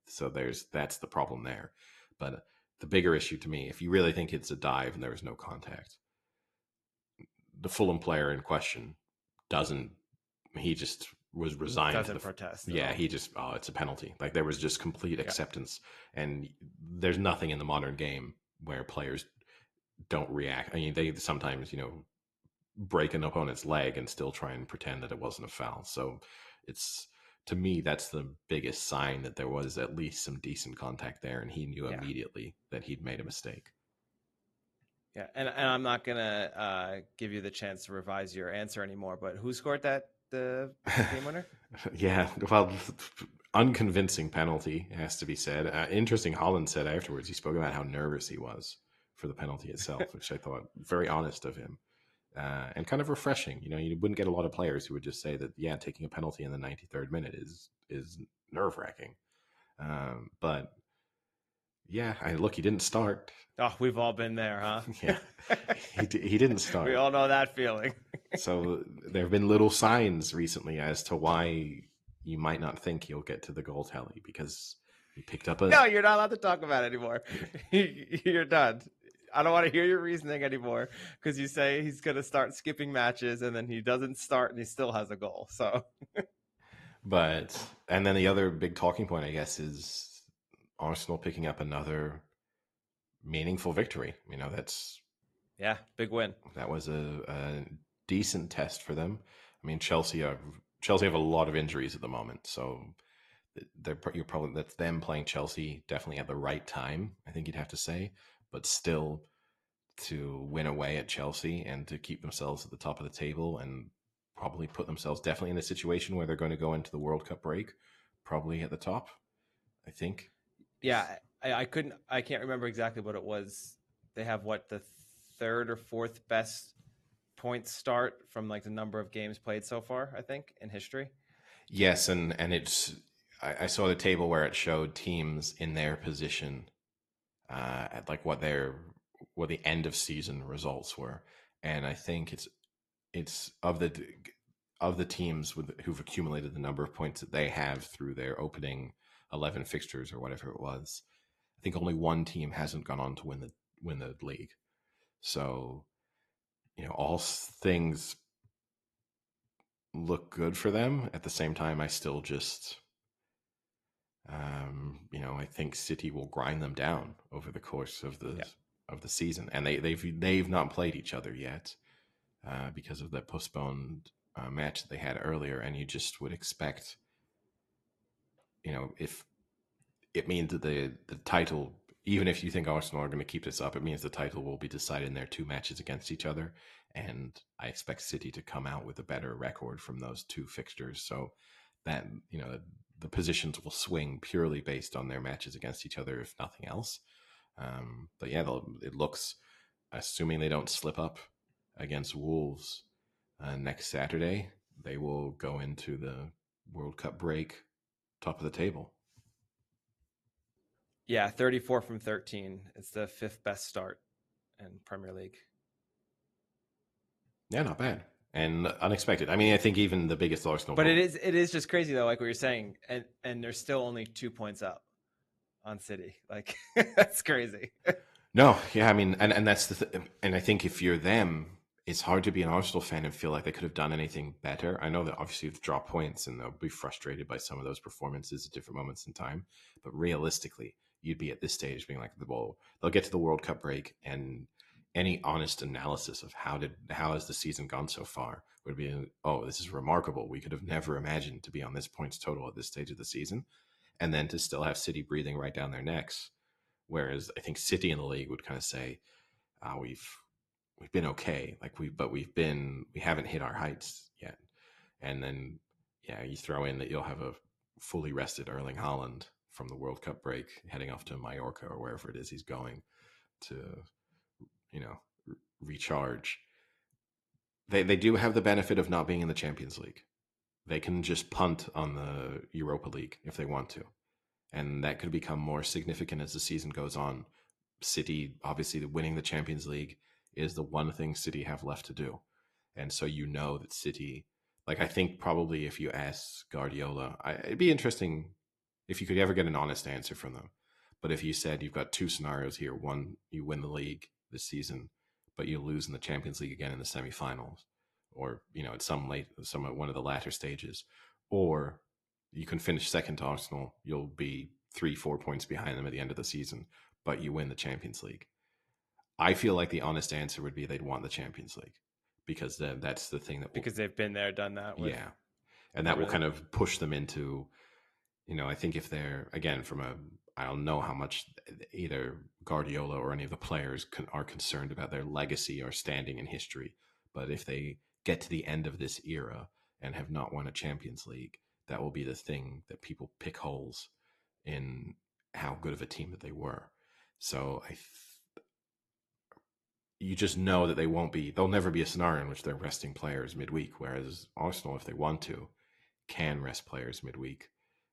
So that's the problem there. But the bigger issue to me, if you really think it's a dive and there was no contact, the Fulham player in question doesn't, he just was resigned Doesn't to the protest. yeah, he just, oh, it's a penalty. Like, there was just complete acceptance. And there's nothing in the modern game where players don't react. I mean, they sometimes, break an opponent's leg and still try and pretend that it wasn't a foul. So it's, to me, that's the biggest sign that there was at least some decent contact there, and he knew immediately that he'd made a mistake. Yeah, and I'm not gonna give you the chance to revise your answer anymore. But who scored the game winner? Yeah, well, unconvincing penalty, has to be said. Interesting, Holland said afterwards, he spoke about how nervous he was for the penalty itself, which I thought very honest of him. And kind of refreshing. You wouldn't get a lot of players who would just say that, yeah, taking a penalty in the 93rd minute is nerve wracking. But yeah, look, he didn't start. Oh, we've all been there, huh? Yeah, he didn't start. We all know that feeling. So there have been little signs recently as to why you might not think he'll get to the goal tally, because he picked up a. No, you're not allowed to talk about it anymore. You're done. I don't want to hear your reasoning anymore, because you say he's going to start skipping matches, and then he doesn't start and he still has a goal. So, and then the other big talking point, I guess, is Arsenal picking up another meaningful victory. That's big win. That was a decent test for them. I mean, Chelsea have a lot of injuries at the moment, so that's them playing Chelsea definitely at the right time, I think you'd have to say. But still, to win away at Chelsea and to keep themselves at the top of the table and probably put themselves definitely in a situation where they're going to go into the World Cup break, probably at the top, I think. Yeah, I can't remember exactly what it was. They have the third or fourth best points start from the number of games played so far, I think, in history. Yes, and it's, I saw the table where it showed teams in their position at what the end of season results were, and I think it's of the teams who've accumulated the number of points that they have through their opening 11 fixtures or whatever it was. I think only one team hasn't gone on to win win the league. So, all things look good for them. At the same time, I still just, I think City will grind them down over the course of the season, and they've not played each other yet because of the postponed match that they had earlier, and you just would expect, if it means that the title, even if you think Arsenal are going to keep this up, it means the title will be decided in their 2 matches against each other. And I expect City to come out with a better record from those 2 fixtures. So that, the positions will swing purely based on their matches against each other, if nothing else. But yeah, it looks, assuming they don't slip up against Wolves next Saturday, they will go into the World Cup break top of the table. Yeah, 34 from 13. It's the 5th best start in Premier League. Yeah, not bad and unexpected. I mean, I think even the biggest Arsenal, but it is just crazy though, like what you're saying, and they're still only 2 points up on City. Like that's crazy. No, yeah, I mean, and that's and I think if you're them, it's hard to be an Arsenal fan and feel like they could have done anything better. I know that obviously they draw points and they'll be frustrated by some of those performances at different moments in time, but realistically, you'd be at this stage being like, well, they'll get to the World Cup break, and any honest analysis of how has the season gone so far would be, oh, this is remarkable. We could have never imagined to be on this points total at this stage of the season, and then to still have City breathing right down their necks. Whereas I think City in the league would kind of say, we've been okay, like we haven't hit our heights yet. And then you throw in that you'll have a fully rested Erling Haaland from the World Cup break, heading off to Mallorca or wherever it is he's going to, recharge. They do have the benefit of not being in the Champions League. They can just punt on the Europa League if they want to, and that could become more significant as the season goes on. City, obviously, winning the Champions League is the one thing City have left to do. And so that City, like, I think probably if you ask Guardiola, it'd be interesting if you could ever get an honest answer from them. But if you said you've got 2 scenarios here: one, you win the league this season, but you lose in the Champions League again in the semifinals, or at one of the latter stages, or you can finish second to Arsenal, you'll be 3-4 points behind them at the end of the season, but you win the Champions League. I feel like the honest answer would be they'd want the Champions League, because that's the thing because they've been there, done that. Yeah, and that will kind of push them into, I think if they're, again, I don't know how much either Guardiola or any of the players are concerned about their legacy or standing in history, but if they get to the end of this era and have not won a Champions League, that will be the thing that people pick holes in how good of a team that they were. So you just know that there'll never be a scenario in which they're resting players midweek, whereas Arsenal, if they want to, can rest players midweek,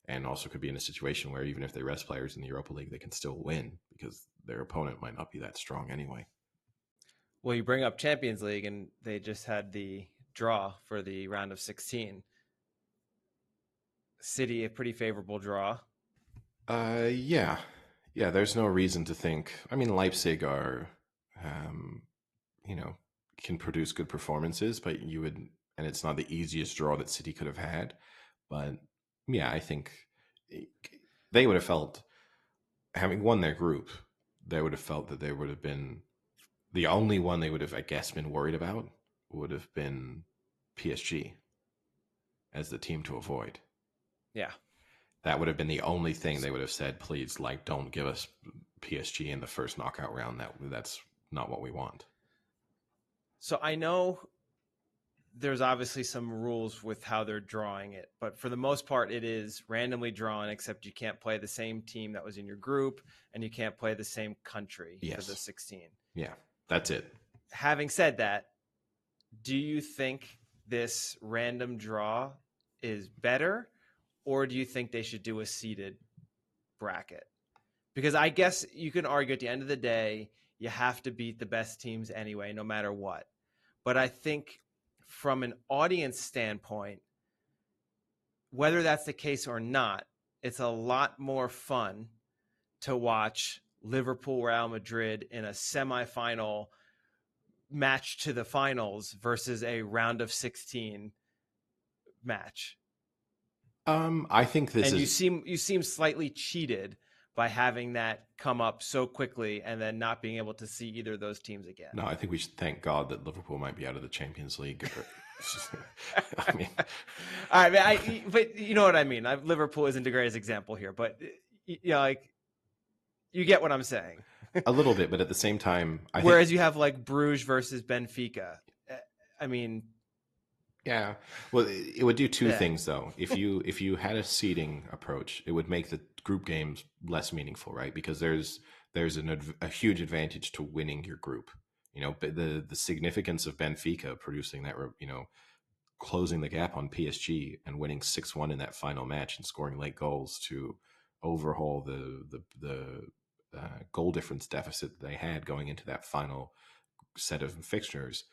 and also could be in a situation where even if they rest players in the Europa League, they can still win because their opponent might not be that strong anyway. Well, you bring up Champions League, and they just had the draw for the round of 16. City, a pretty favorable draw. Yeah. There's no reason to think. I mean, Leipzig are, can produce good performances, but and it's not the easiest draw that City could have had. But yeah, I think they would have felt, having won their group, they would have felt that they would have been the only one they would have, I guess, been worried about would have been PSG as the team to avoid. Yeah. That would have been the only thing they would have said, please, like, don't give us PSG in the first knockout round. That's not what we want. So I know there's obviously some rules with how they're drawing it, but for the most part, it is randomly drawn, except you can't play the same team that was in your group, and you can't play the same country for the 16. Yeah, that's it. Having said that, do you think this random draw is better, or do you think they should do a seeded bracket? Because I guess you can argue at the end of the day, you have to beat the best teams anyway, no matter what. But I think from an audience standpoint, whether that's the case or not, it's a lot more fun to watch Liverpool Real Madrid in a semifinal match to the finals versus a round of 16 match? I think this And is you seem slightly cheated by having that come up so quickly and then not being able to see either of those teams again. no. I think we should thank God that Liverpool might be out of the Champions League. I mean, all right, but you know what I mean. Liverpool isn't the greatest example here, but you know, like you get what I'm saying. a little bit, but at the same time, I think. Whereas you have like Bruges versus Benfica. I mean, Yeah. Well, it would do two yeah, things though. If you had a seeding approach, it would make the group games less meaningful, right? Because there's a huge advantage to winning your group. You know, but the significance of Benfica producing that, you know, closing the gap on PSG and winning 6-1 in that final match and scoring late goals to overhaul the goal difference deficit that they had going into that final set of fixtures.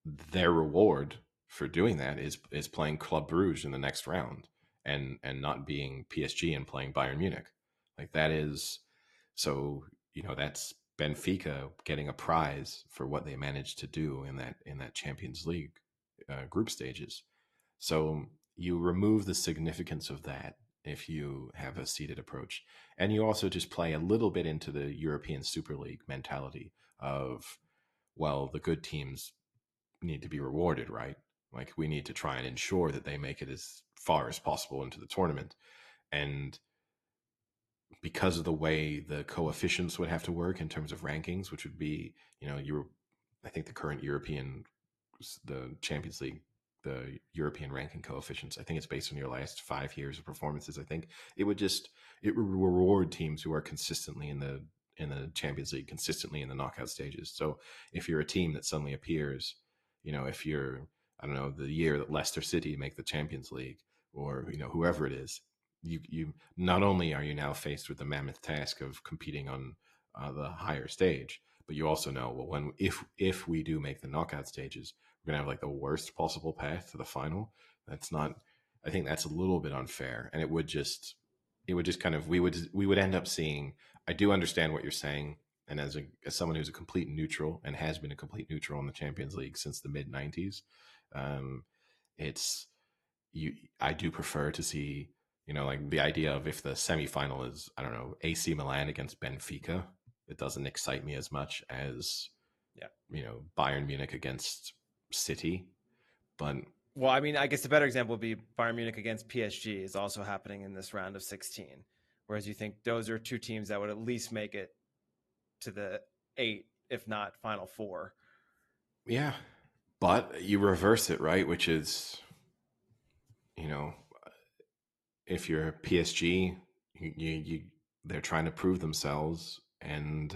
Their reward for doing that is playing Club Bruges in the next round and not being PSG and playing Bayern Munich. Like that is so, you know, that's Benfica getting a prize for what they managed to do in that Champions League group stages. So you remove the significance of that if you have a seeded approach, and you also just play a little bit into the European Super League mentality of, well, the good teams need to be rewarded, right? Like we need to try and ensure that they make it as far as possible into the tournament. And because of the way the coefficients would have to work in terms of rankings, which would be, you know, I think the current the Champions League, the European ranking coefficients, I think it's based on your last 5 years of performances. I think it would reward teams who are consistently in the Champions League, consistently in the knockout stages. So if you're a team that suddenly appears, you know, if you're, I don't know, the year that Leicester City make the Champions League, or you know, whoever it is, you not only are you now faced with the mammoth task of competing on the higher stage, but you also know, well, when if we do make the knockout stages, we're gonna have like the worst possible path to the final. That's not. I think that's a little bit unfair, and it would just kind of we would end up seeing. I do understand what you're saying, and as someone who's a complete neutral and has been a complete neutral in the Champions League since the mid '90s, um, it's you. I do prefer to see, you know, like the idea of if the semifinal is, I don't know, AC Milan against Benfica. It doesn't excite me as much as, yeah. you know, Bayern Munich against City. But Well, I mean, I guess the better example would be Bayern Munich against PSG is also happening in this round of 16. Whereas you think those are two teams that would at least make it to the 8, if not final 4. yeah, but you reverse it, right? Which is, you know, if you're PSG, they're trying to prove themselves, and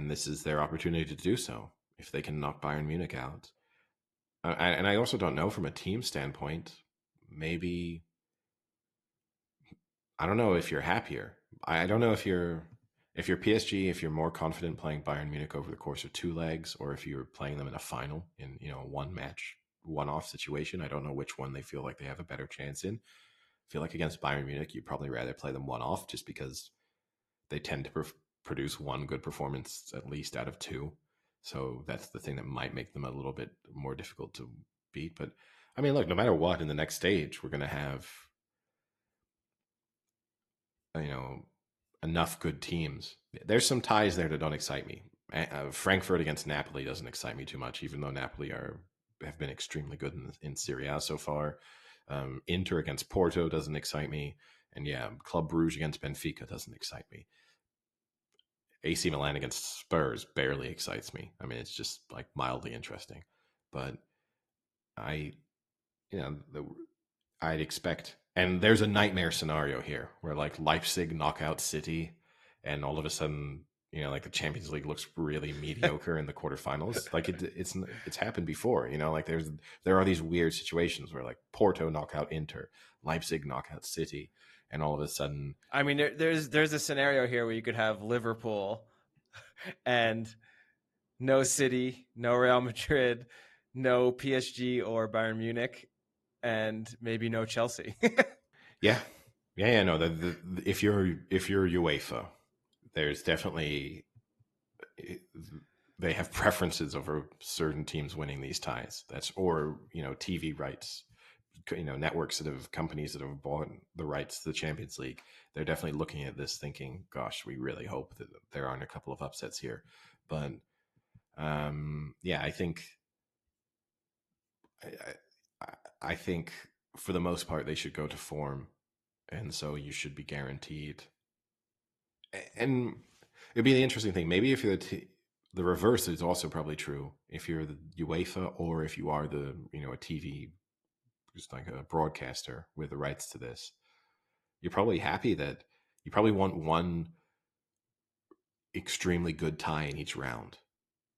this is their opportunity to do so if they can knock Bayern Munich out. And I also don't know from a team standpoint. Maybe I don't know if you're happier. I don't know if you're PSG, if you're more confident playing Bayern Munich over the course of 2 legs, or if you're playing them in a final in, you know, one match, one off situation. I don't know which one they feel like they have a better chance in. I feel like against Bayern Munich, you'd probably rather play them one off just because they tend to produce one good performance at least out of two. So that's the thing that might make them a little bit more difficult to beat. But I mean, look, no matter what, in the next stage, we're going to have, you know, enough good teams. There's some ties there that don't excite me. Frankfurt against Napoli doesn't excite me too much, even though Napoli have been extremely good in Serie A so far. Inter against Porto doesn't excite me, and yeah, Club Bruges against Benfica doesn't excite me. AC Milan against Spurs barely excites me. I mean, it's just like mildly interesting, but I, you know, I'd expect. And there's a nightmare scenario here where like Leipzig knock out City, and all of a sudden, you know, like the Champions League looks really mediocre in the quarterfinals. Like it's happened before. You know, like there are these weird situations where like Porto knock out Inter, Leipzig knock out City, and all of a sudden, I mean, there's a scenario here where you could have Liverpool and no City, no Real Madrid, no PSG or Bayern Munich, and maybe no Chelsea. yeah, yeah, yeah. No, if you're UEFA, there's definitely they have preferences over certain teams winning these ties. That's or TV rights, networks that have companies that have bought the rights to the Champions League. They're definitely looking at this thinking, "Gosh, we really hope that there aren't a couple of upsets here." But yeah, I think I think for the most part they should go to form, and so you should be guaranteed. And it'd be the interesting thing. Maybe if you're the reverse is also probably true. If you're the UEFA or if you are the a TV, just like a broadcaster with the rights to this, you're probably happy that you probably want one extremely good tie in each round.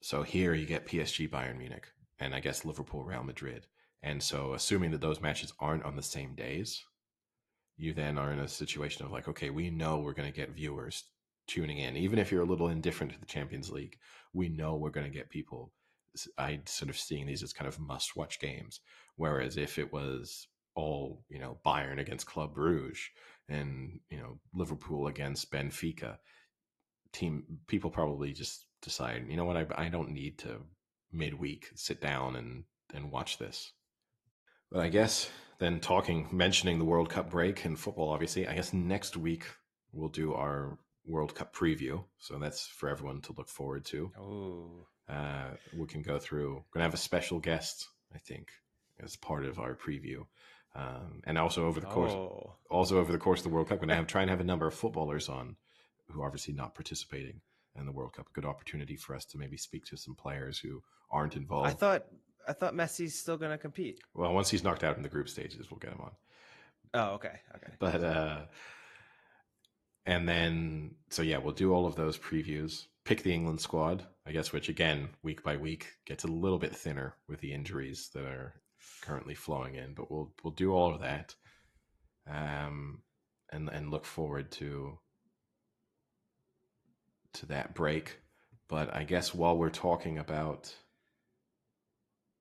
So here you get PSG Bayern Munich and I guess Liverpool Real Madrid. And so assuming that those matches aren't on the same days, you then are in a situation of like, okay, we know we're going to get viewers tuning in. Even if you're a little indifferent to the Champions League, we know we're going to get people. I sort of seeing these as kind of must watch games. Whereas if it was all, Bayern against Club Brugge and, Liverpool against Benfica, people probably just decide, you know what, I don't need to midweek sit down and watch this. But I guess then mentioning the World Cup break and football, obviously, I guess next week we'll do our World Cup preview. So that's for everyone to look forward to. Oh, We can go through, we're going to have a special guest, I think, as part of our preview. And also over the course of the World Cup, we're going to try and have a number of footballers on who are obviously not participating in the World Cup. A good opportunity for us to maybe speak to some players who aren't involved. I thought Messi's still going to compete. Well, once he's knocked out in the group stages, we'll get him on. Oh, okay. But and then so yeah, we'll do all of those previews. Pick the England squad, I guess, which again, week by week, gets a little bit thinner with the injuries that are currently flowing in. But we'll do all of that, and look forward to that break. But I guess while we're talking about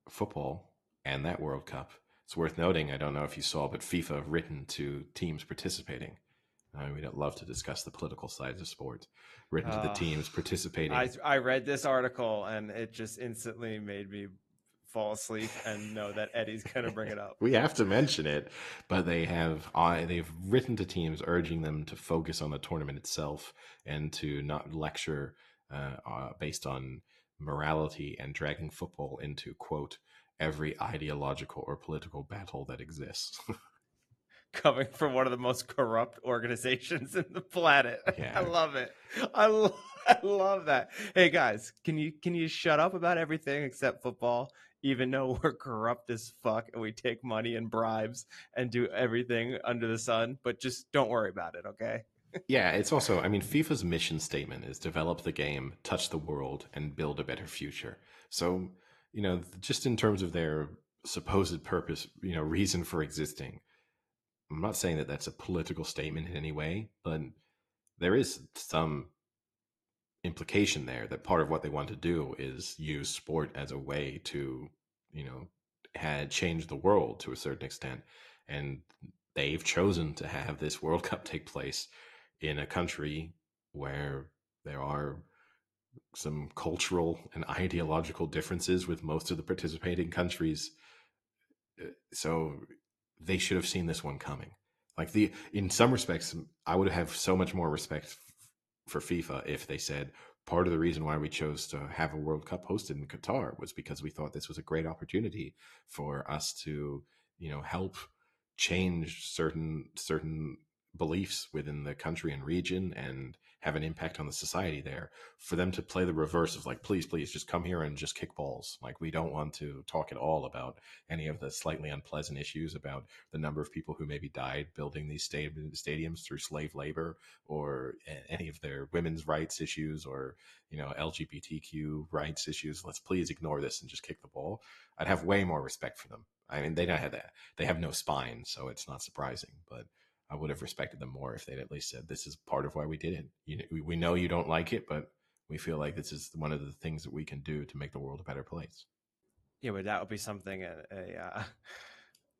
football and that World Cup, it's worth noting, I don't know if you saw, but FIFA have written to teams participating. We don't love to discuss the political sides of sport. Written to the teams participating. I read this article and it just instantly made me fall asleep and know that Eddie's going to bring it up. We have to mention it, but they've written to teams urging them to focus on the tournament itself and to not lecture based on morality and dragging football into, quote, every ideological or political battle that exists. Coming from one of the most corrupt organizations in the planet. Yeah. I love it. I love that. Hey guys, can you shut up about everything except football? Even though we're corrupt as fuck and we take money and bribes and do everything under the sun, but just don't worry about it, okay? Yeah, it's also, I mean, FIFA's mission statement is develop the game, touch the world, and build a better future. So, just in terms of their supposed purpose, reason for existing, I'm not saying that that's a political statement in any way, but there is some implication there that part of what they want to do is use sport as a way to, change the world to a certain extent. And they've chosen to have this World Cup take place in a country where there are some cultural and ideological differences with most of the participating countries. So they should have seen this one coming. In some respects, I would have so much more respect for FIFA if they said part of the reason why we chose to have a World Cup hosted in Qatar was because we thought this was a great opportunity for us to, help change certain beliefs within the country and region and have an impact on the society there. For them to play the reverse of like, please just come here and just kick balls. Like, we don't want to talk at all about any of the slightly unpleasant issues about the number of people who maybe died building these stadiums through slave labor, or any of their women's rights issues, or LGBTQ rights issues. Let's please ignore this and just kick the ball. I'd have way more respect for them. I mean, they don't have that. They have no spine, so it's not surprising. But I would have respected them more if they'd at least said, this is part of why we did it. We know you don't like it, but we feel like this is one of the things that we can do to make the world a better place. Yeah, but that would be something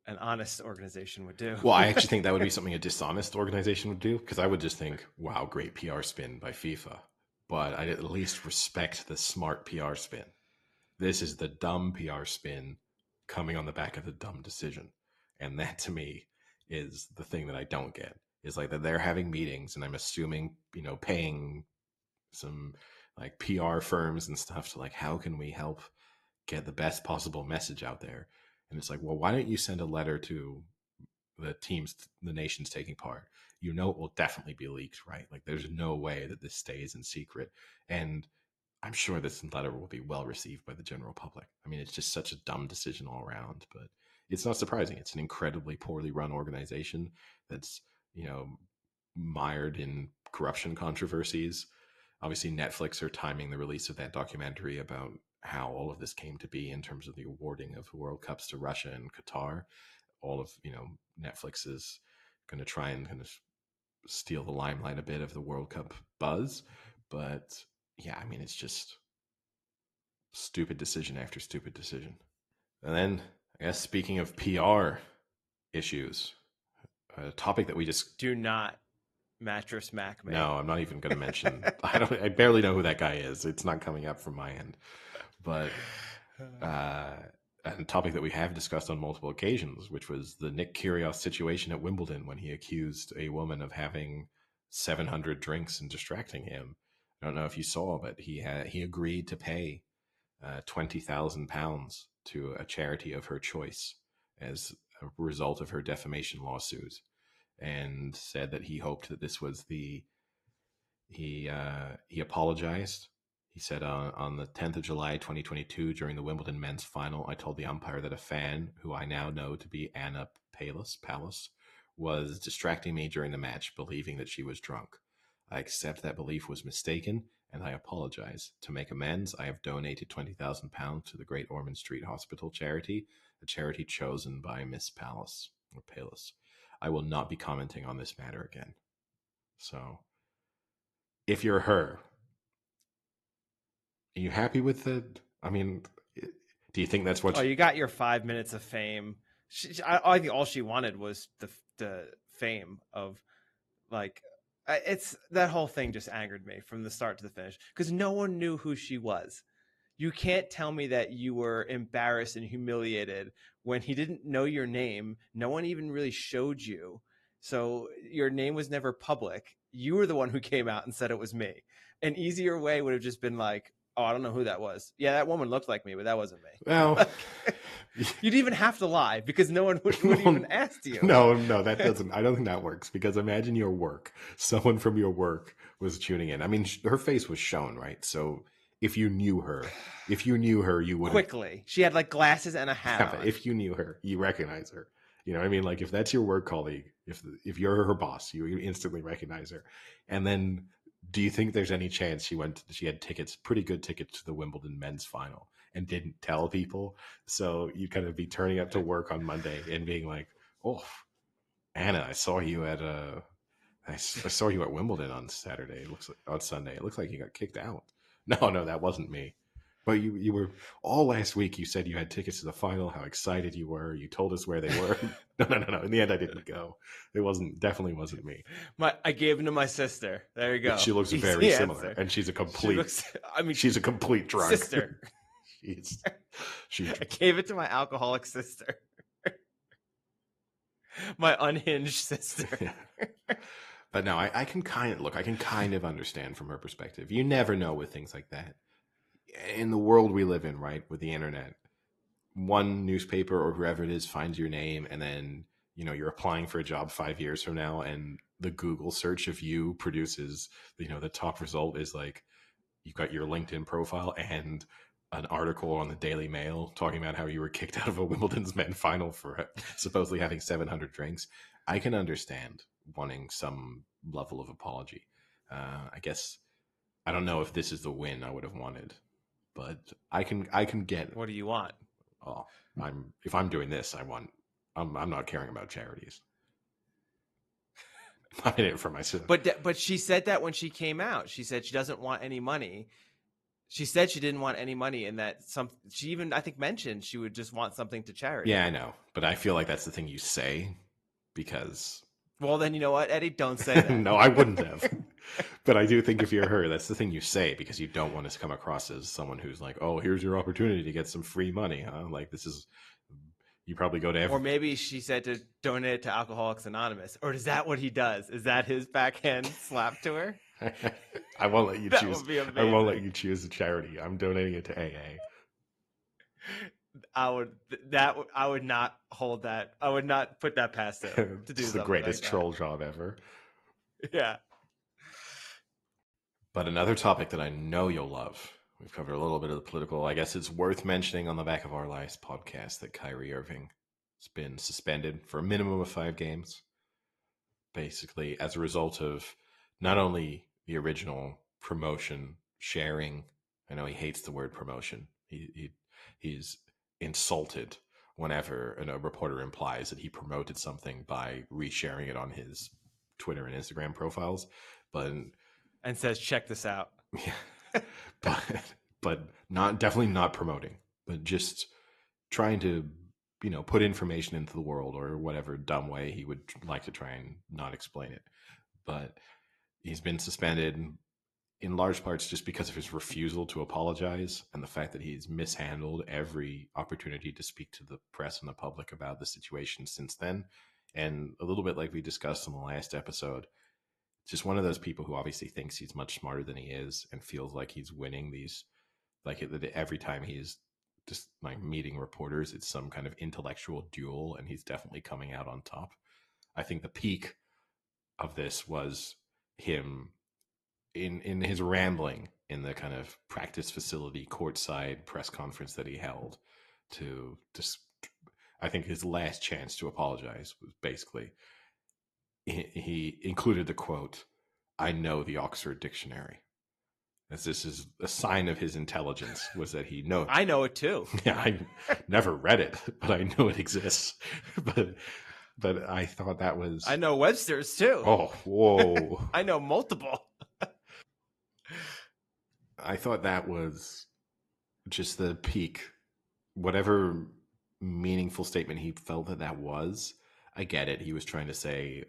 an honest organization would do. Well, I actually think that would be something a dishonest organization would do, because I would just think, wow, great PR spin by FIFA. But I'd at least respect the smart PR spin. This is the dumb PR spin coming on the back of the dumb decision. And that to me is the thing that I don't get, is like that they're having meetings, and I'm assuming, paying some like PR firms and stuff to like, how can we help get the best possible message out there? And it's like, well, why don't you send a letter to the teams, the nations taking part? It will definitely be leaked, right? Like there's no way that this stays in secret. And I'm sure this letter will be well received by the general public. I mean, it's just such a dumb decision all around, but it's not surprising. It's an incredibly poorly run organization that's, mired in corruption controversies. Obviously, Netflix are timing the release of that documentary about how all of this came to be in terms of the awarding of World Cups to Russia and Qatar. All of, Netflix is going to try and kind of steal the limelight a bit of the World Cup buzz. But yeah, I mean, it's just stupid decision after stupid decision. And then, I guess, speaking of PR issues, a topic that we just do not Mattress Mac me. No, I'm not even going to mention. I barely know who that guy is. It's not coming up from my end. But a topic that we have discussed on multiple occasions, which was the Nick Kyrgios situation at Wimbledon when he accused a woman of having 700 drinks and distracting him. I don't know if you saw, but he agreed to pay £20,000 to a charity of her choice as a result of her defamation lawsuit, and said that he hoped that this was he apologized. He said on the 10th of July 2022, during the Wimbledon men's final, I told the umpire that a fan, who I now know to be Anna Palace, was distracting me during the match, believing that she was drunk. I accept that belief was mistaken, and I apologize. To make amends, I have donated £20,000 to the Great Ormond Street Hospital charity, a charity chosen by Miss Palace. I will not be commenting on this matter again. So, if you're her, are you happy with it? I mean, do you think that's what? Oh, you got your 5 minutes of fame. I think all she wanted was the fame of, like, it's that whole thing just angered me from the start to the finish, because no one knew who she was. You can't tell me that you were embarrassed and humiliated when he didn't know your name. No one even really showed you. So your name was never public. You were the one who came out and said it was me. An easier way would have just been like, oh, I don't know who that was. Yeah, that woman looked like me, but that wasn't me. Well, you'd even have to lie because no one would even ask you. No, that doesn't. I don't think that works, because imagine your work. Someone from your work was tuning in. I mean, her face was shown, right? So if you knew her, you would quickly. She had like glasses and a hat on. If you knew her, you recognize her. You know what I mean? Like if that's your work colleague, if you're her boss, you instantly recognize her. And then, do you think there's any chance she had tickets, pretty good tickets, to the Wimbledon men's final and didn't tell people? So you kind of be turning up to work on Monday and being like, "Oh, Anna, I saw you at Wimbledon on Saturday. It looks like on Sunday. It looks like you got kicked out." No, that wasn't me. But you were all last week. You said you had tickets to the final. How excited you were! You told us where they were. No. In the end, I didn't go. It definitely wasn't me. I gave them to my sister. There you go. She looks very similar, and she's a complete. She's a complete drunk. Sister. I gave it to my alcoholic sister. My unhinged sister. Yeah. But no, I can kind of understand from her perspective. You never know with things like that. In the world we live in, right, with the internet, one newspaper or whoever it is finds your name, and then you're applying for a job 5 years from now, and the Google search of you produces the top result is like you've got your LinkedIn profile and an article on the Daily Mail talking about how you were kicked out of a Wimbledon's men's final for supposedly having 700 drinks. I can understand wanting some level of apology. I guess I don't know if this is the win I would have wanted. But I can get. What do you want? Oh, if I'm doing this, I'm not caring about charities. I'm in it for myself. But she said that when she came out. She said she doesn't want any money. She said she didn't want any money, and that she even, I think, mentioned she would just want something to charity. Yeah, I know, but I feel like that's the thing you say because Well, then you know what, Eddie? Don't say that. no, I wouldn't have. But I do think if you're her, that's the thing you say because you don't want to come across as someone who's like, "Oh, here's your opportunity to get some free money." Huh? Like this is, you probably go to Or maybe she said to donate it to Alcoholics Anonymous. Or is that what he does? Is that his backhand slap to her? I won't let you That choose. would be amazing. I won't let you choose the charity. I'm donating it to AA. I would not hold that. I would not put that past him to do It's the something greatest like troll job ever. that. Yeah. But another topic that I know you'll love. We've covered a little bit of the political. I guess it's worth mentioning on the Back of Our Lives podcast that Kyrie Irving has been suspended for a minimum of 5 games, basically as a result of not only the original promotion sharing. I know he hates the word promotion. He's insulted whenever a reporter implies that he promoted something by resharing it on his Twitter and Instagram profiles, but And says, check this out. yeah, but not definitely not promoting, but just trying to put information into the world or whatever dumb way he would like to try and not explain it. But he's been suspended in large parts just because of his refusal to apologize and the fact that he's mishandled every opportunity to speak to the press and the public about the situation since then. And a little bit like we discussed in the last episode, just one of those people who obviously thinks he's much smarter than he is and feels like he's winning these, like every time he's just like meeting reporters, it's some kind of intellectual duel and he's definitely coming out on top. I think the peak of this was him in his rambling in the kind of practice facility courtside press conference that he held to just, I think his last chance to apologize was basically he included the quote, "I know the Oxford Dictionary," as this is a sign of his intelligence, was that he knows. I know it too. Yeah, I never read it, but I know it exists. but I thought that was, I know Webster's too. Oh, whoa. I know multiple. I thought that was just the peak. Whatever meaningful statement he felt that was, I get it. He was trying to say,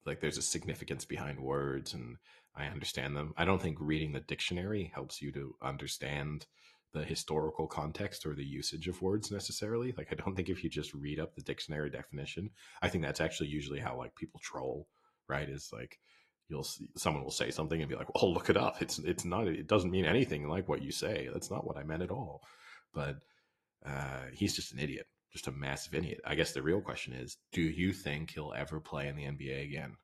like, there's a significance behind words, and I understand them. I don't think reading the dictionary helps you to understand the historical context or the usage of words necessarily. Like, I don't think if you just read up the dictionary definition, I think that's actually usually how like people troll, right? Is like someone will say something and be like, "Oh, look it up. It's not. It doesn't mean anything like what you say. That's not what I meant at all." But he's just an idiot, just a massive idiot. I guess the real question is, do you think he'll ever play in the NBA again?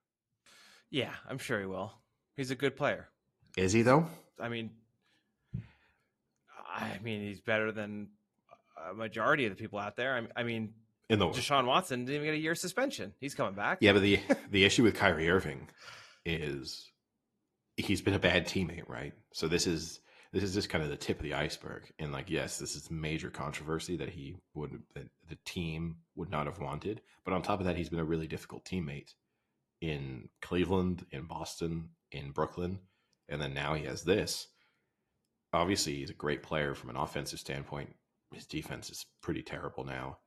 Yeah, I'm sure he will. He's a good player. Is he though? I mean, he's better than a majority of the people out there. I mean, In the Deshaun Watson didn't even get a year suspension. He's coming back. Yeah, but the issue with Kyrie Irving is he's been a bad teammate, right? So this is just kind of the tip of the iceberg. And like, yes, this is major controversy that that the team would not have wanted. But on top of that, he's been a really difficult teammate in Cleveland, in Boston, in Brooklyn, and then now he has this. Obviously, he's a great player from an offensive standpoint. His defense is pretty terrible now.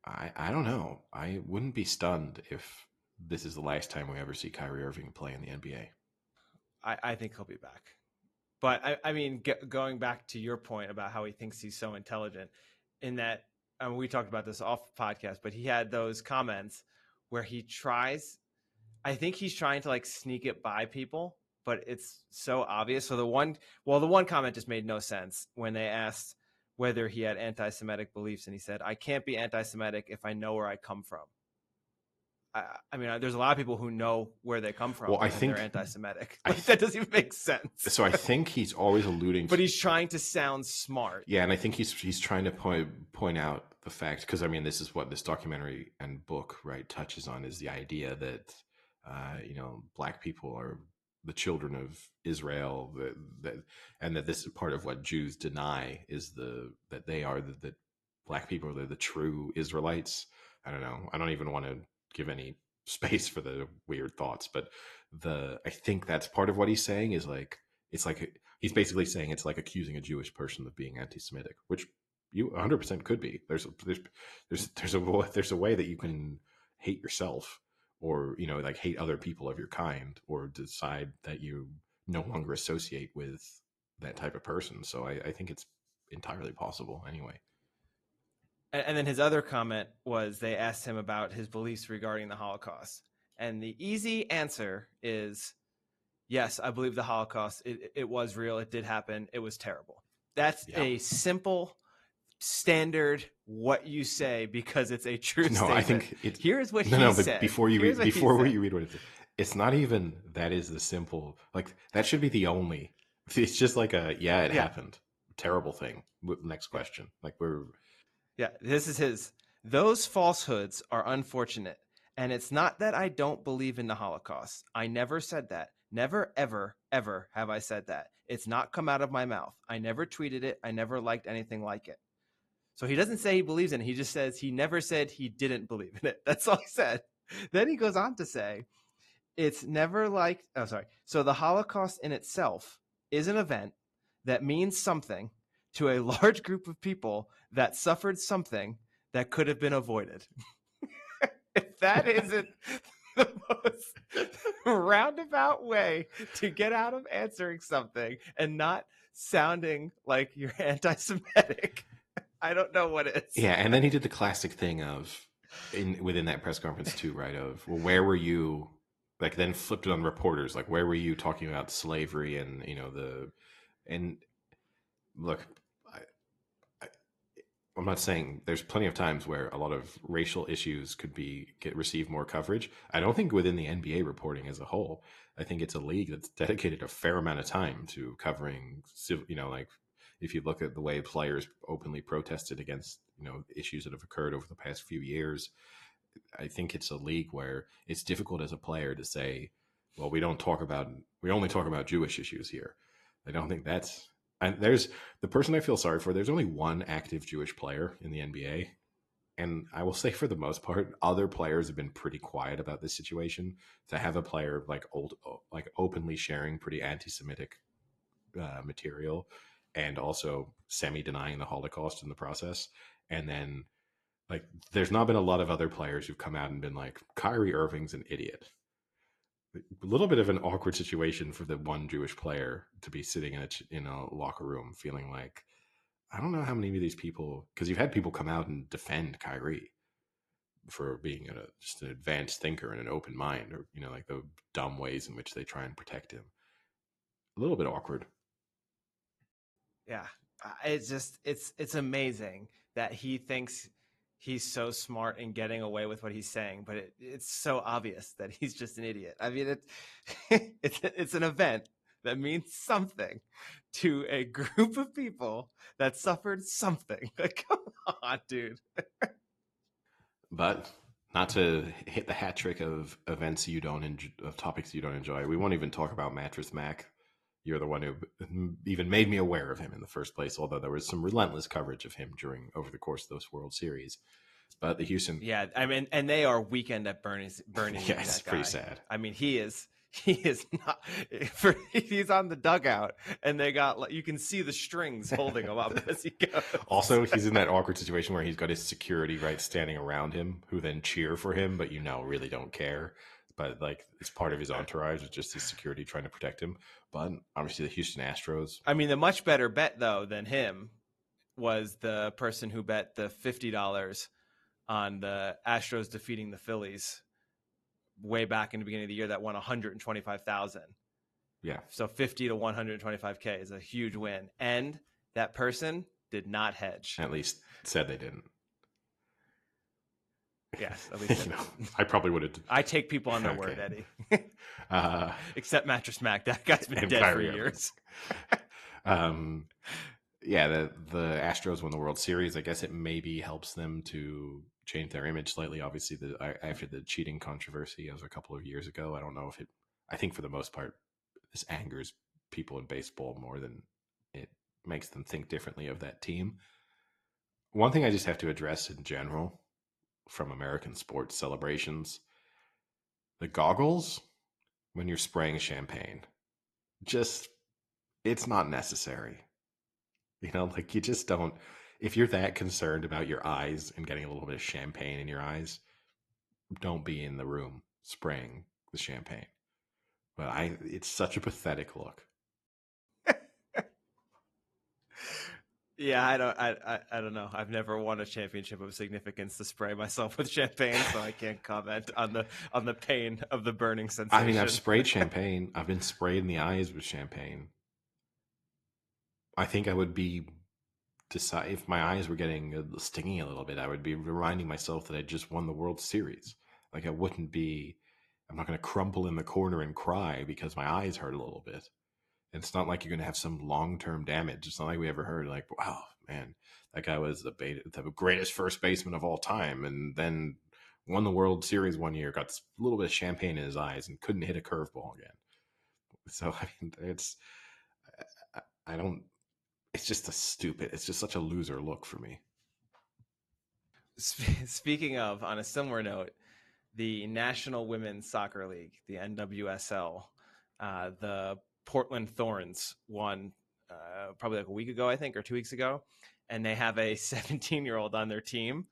I don't know. I wouldn't be stunned if this is the last time we ever see Kyrie Irving play in the NBA. I think he'll be back. But I mean, going back to your point about how he thinks he's so intelligent, in that, I mean, we talked about this off podcast, but he had those comments where he tries, I think he's trying to like sneak it by people, but it's so obvious. So the one comment just made no sense when they asked whether he had anti-Semitic beliefs, and he said, "I can't be anti-Semitic if I know where I come from." I mean, there's a lot of people who know where they come from. Well, I think they're anti-Semitic. Like, that doesn't even make sense. So I think he's always alluding to, but he's trying to sound smart. Yeah, and I think he's trying to point out the fact, because I mean, this is what this documentary and book, right, touches on, is the idea that Black people are the children of Israel, and that this is part of what Jews deny, is that they are that Black people are the true Israelites. I don't know. I don't even want to give any space for the weird thoughts, but I think that's part of what he's saying, is like, it's like He's basically saying it's like accusing a Jewish person of being anti-Semitic, which you 100% could be. There's a way that you can hate yourself, or like hate other people of your kind, or decide that you no longer associate with that type of person. So I think it's entirely possible anyway. And then his other comment was they asked him about his beliefs regarding the Holocaust. And the easy answer is, yes, I believe the Holocaust. It was real. It did happen. It was terrible. That's a simple, standard what you say because it's a true statement. I think here's what he said. Before you read what it's not even that is the simple, like that should be the only. It's just like it happened. Terrible thing. Next question. Like this is his. Those falsehoods are unfortunate. And it's not that I don't believe in the Holocaust. I never said that. Never, ever, ever have I said that. It's not come out of my mouth. I never tweeted it. I never liked anything like it. So he doesn't say he believes in it. He just says he never said he didn't believe in it. That's all he said. Then he goes on to say, it's never like, so the Holocaust in itself is an event that means something to a large group of people that suffered something that could have been avoided. If that isn't the most roundabout way to get out of answering something and not sounding like you're anti-Semitic, I don't know what is. Yeah, and then he did the classic thing of within that press conference too, right? Of, well, where were you? Like, then flipped it on reporters. Like, where were you talking about slavery and and look, I'm not saying there's plenty of times where a lot of racial issues could receive more coverage. I don't think within the NBA reporting as a whole. I think it's a league that's dedicated a fair amount of time to covering, like if you look at the way players openly protested against, issues that have occurred over the past few years. I think it's a league where it's difficult as a player to say, well, we only talk about Jewish issues here. I don't think that's, and there's the person I feel sorry for. There's only one active Jewish player in the NBA. And I will say, for the most part, other players have been pretty quiet about this situation. To have a player like openly sharing pretty anti-Semitic material, and also semi-denying the Holocaust in the process, and then like there's not been a lot of other players who've come out and been like, Kyrie Irving's an idiot. A little bit of an awkward situation for the one Jewish player to be sitting in a locker room feeling like, I don't know how many of these people, because you've had people come out and defend Kyrie for being just an advanced thinker and an open mind, or like the dumb ways in which they try and protect him. A little bit awkward. Yeah, it's just it's amazing that he thinks he's so smart in getting away with what he's saying, but it's so obvious that he's just an idiot. I mean, it's an event that means something to a group of people that suffered something. Come on, dude. But not to hit the hat trick of events you don't enjoy, of topics you don't enjoy. We won't even talk about Mattress Mac. You're the one who even made me aware of him in the first place, although there was some relentless coverage of him over the course of those World Series. But the Houston... Yeah, I mean, and they are weekend at Bernie's. Yeah, it's pretty sad. I mean, he is not... He's on the dugout, and they got... You can see the strings holding him up as he goes. Also, he's in that awkward situation where he's got his security standing around him, who then cheer for him, but really don't care. But like, it's part of his entourage. It's just his security trying to protect him. But obviously the Houston Astros. I mean, the much better bet, though, than him was the person who bet the $50 on the Astros defeating the Phillies way back in the beginning of the year that won $125,000. Yeah. So 50 to 125K is a huge win. And that person did not hedge. At least said they didn't. Yes, at least I probably would have. I take people on their word, Eddie. Except Mattress Mac. That guy's been dead for years. Yeah, the Astros won the World Series. I guess it maybe helps them to change their image slightly. Obviously, after the cheating controversy of a couple of years ago, I don't know if it. I think for the most part, this angers people in baseball more than it makes them think differently of that team. One thing I just have to address in general from American sports celebrations, the goggles when you're spraying champagne, just it's not necessary. You know, like you just don't. If you're that concerned about your eyes and getting a little bit of champagne in your eyes, don't be in the room spraying the champagne. But it's such a pathetic look. Yeah, I don't know. I've never won a championship of significance to spray myself with champagne, so I can't comment on the pain of the burning sensation. I mean, I've sprayed champagne. I've been sprayed in the eyes with champagne. I think I would be decide if my eyes were getting stinging a little bit. I would be reminding myself that I just won the World Series. Like I wouldn't be. I'm not going to crumple in the corner and cry because my eyes hurt a little bit. And it's not like you're going to have some long-term damage. It's not like we ever heard like, wow, man, that guy was the greatest first baseman of all time, and then won the World Series one year, got a little bit of champagne in his eyes, and couldn't hit a curveball again. So I mean, I don't. It's just it's just such a loser look for me. Speaking of, on a similar note, the National Women's Soccer League, the NWSL, the Portland Thorns won probably like a week ago, I think, or 2 weeks ago. And they have a 17-year-old on their team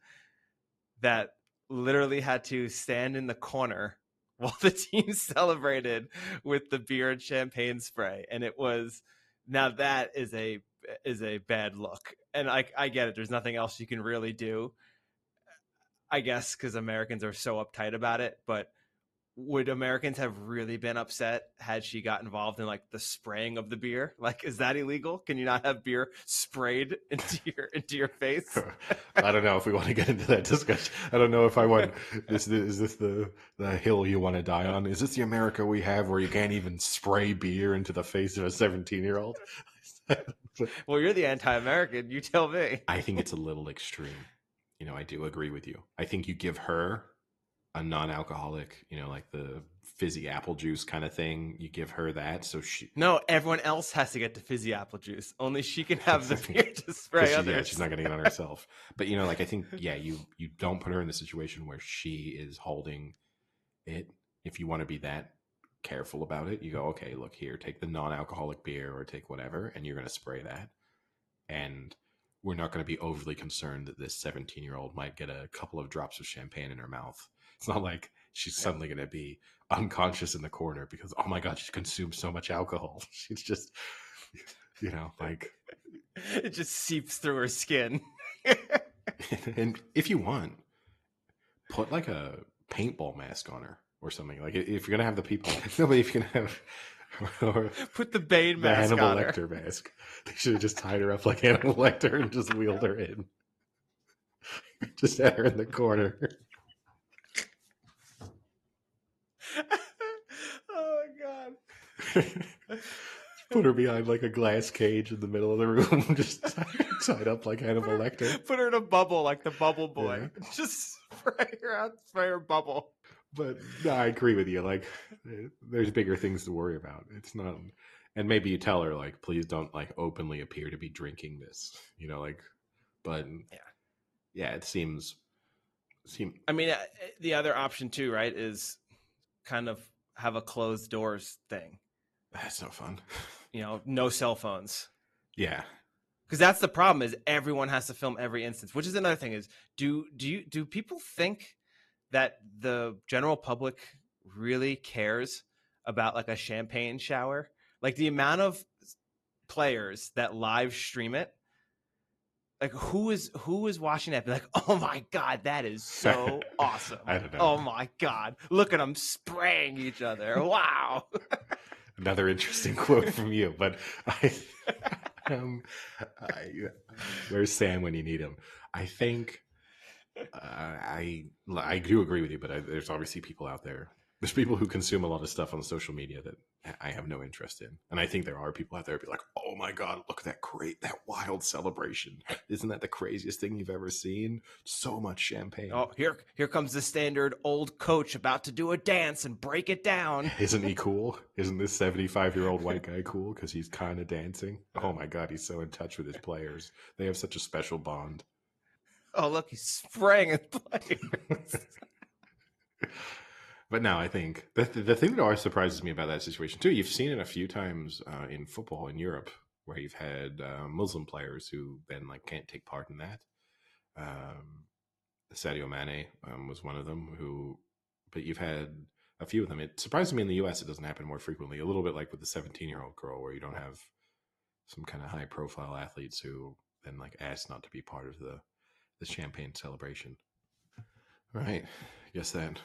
that literally had to stand in the corner while the team celebrated with the beer and champagne spray. And it was, now that is a bad look. And I get it. There's nothing else you can really do, I guess, because Americans are so uptight about it. But would Americans have really been upset had she got involved in like the spraying of the beer? Like, is that illegal? Can you not have beer sprayed into your face? I don't know if we want to get into that discussion. I don't know if I want this. Is this the hill you want to die on? Is this the America we have where you can't even spray beer into the face of a 17-year-old? Well, you're the anti-American. You tell me. I think it's a little extreme. You know, I do agree with you. I think you give her a non-alcoholic, you know, like the fizzy apple juice kind of thing. You give her that, so she. No, everyone else has to get the fizzy apple juice. Only she can have the beer to spray others. Yeah, she's not getting it on herself. But you know, like I think, yeah, you don't put her in the situation where she is holding it. If you want to be that careful about it, you go, okay, look here, take the non-alcoholic beer or take whatever, and you're going to spray that, and we're not going to be overly concerned that this 17-year-old might get a couple of drops of champagne in her mouth. It's not like she's suddenly going to be unconscious in the corner because, oh my God, she's consumed so much alcohol. She's just, you know, like. It just seeps through her skin. And if you want, put like a paintball mask on her or something. Like if you're going to have the people. No, but if you're going to have. Or put the Bane mask Hannibal on Lecter her. mask. They should have just tied her up like Hannibal Lecter and just wheeled her in. Just had her in the corner. Oh my God. Put her behind like a glass cage in the middle of the room, just tied up like Hannibal Lecter. Put her in a bubble like the bubble boy. Yeah. Just spray her out, spray her bubble. But no, I agree with you. Like, there's bigger things to worry about. It's not, and maybe you tell her like, please don't like openly appear to be drinking this. You know, like, but yeah, it seems. I mean, the other option too, right, is kind of have a closed doors thing. That's no fun. You know, no cell phones. Yeah. Because that's the problem, is everyone has to film every instance, which is another thing. Is do people think that the general public really cares about like a champagne shower? Like the amount of players that live stream it, like who is watching that? Be like, oh my God, that is so awesome. I don't know. Oh my God, look at them spraying each other. Wow. Another interesting quote from you, but where's Sam when you need him? I think I do agree with you, but there's obviously people out there. There's people who consume a lot of stuff on social media that I have no interest in, and I think there are people out there who be like, "Oh my God, look at that wild celebration! Isn't that the craziest thing you've ever seen? So much champagne! Oh, here comes the standard old coach about to do a dance and break it down. Isn't he cool? Isn't this 75-year-old white guy cool because he's kind of dancing? Oh my God, he's so in touch with his players. They have such a special bond." Oh, look, he's spraying his players. But no, I think the thing that always surprises me about that situation too, you've seen it a few times in football in Europe, where you've had Muslim players who then like can't take part in that. Um, Sadio Mane was one of them who, but you've had a few of them. It surprises me in the U.S. it doesn't happen more frequently. A little bit like with the 17-year-old girl, where you don't have some kind of high profile athletes who then like ask not to be part of the champagne celebration. All right, I guess that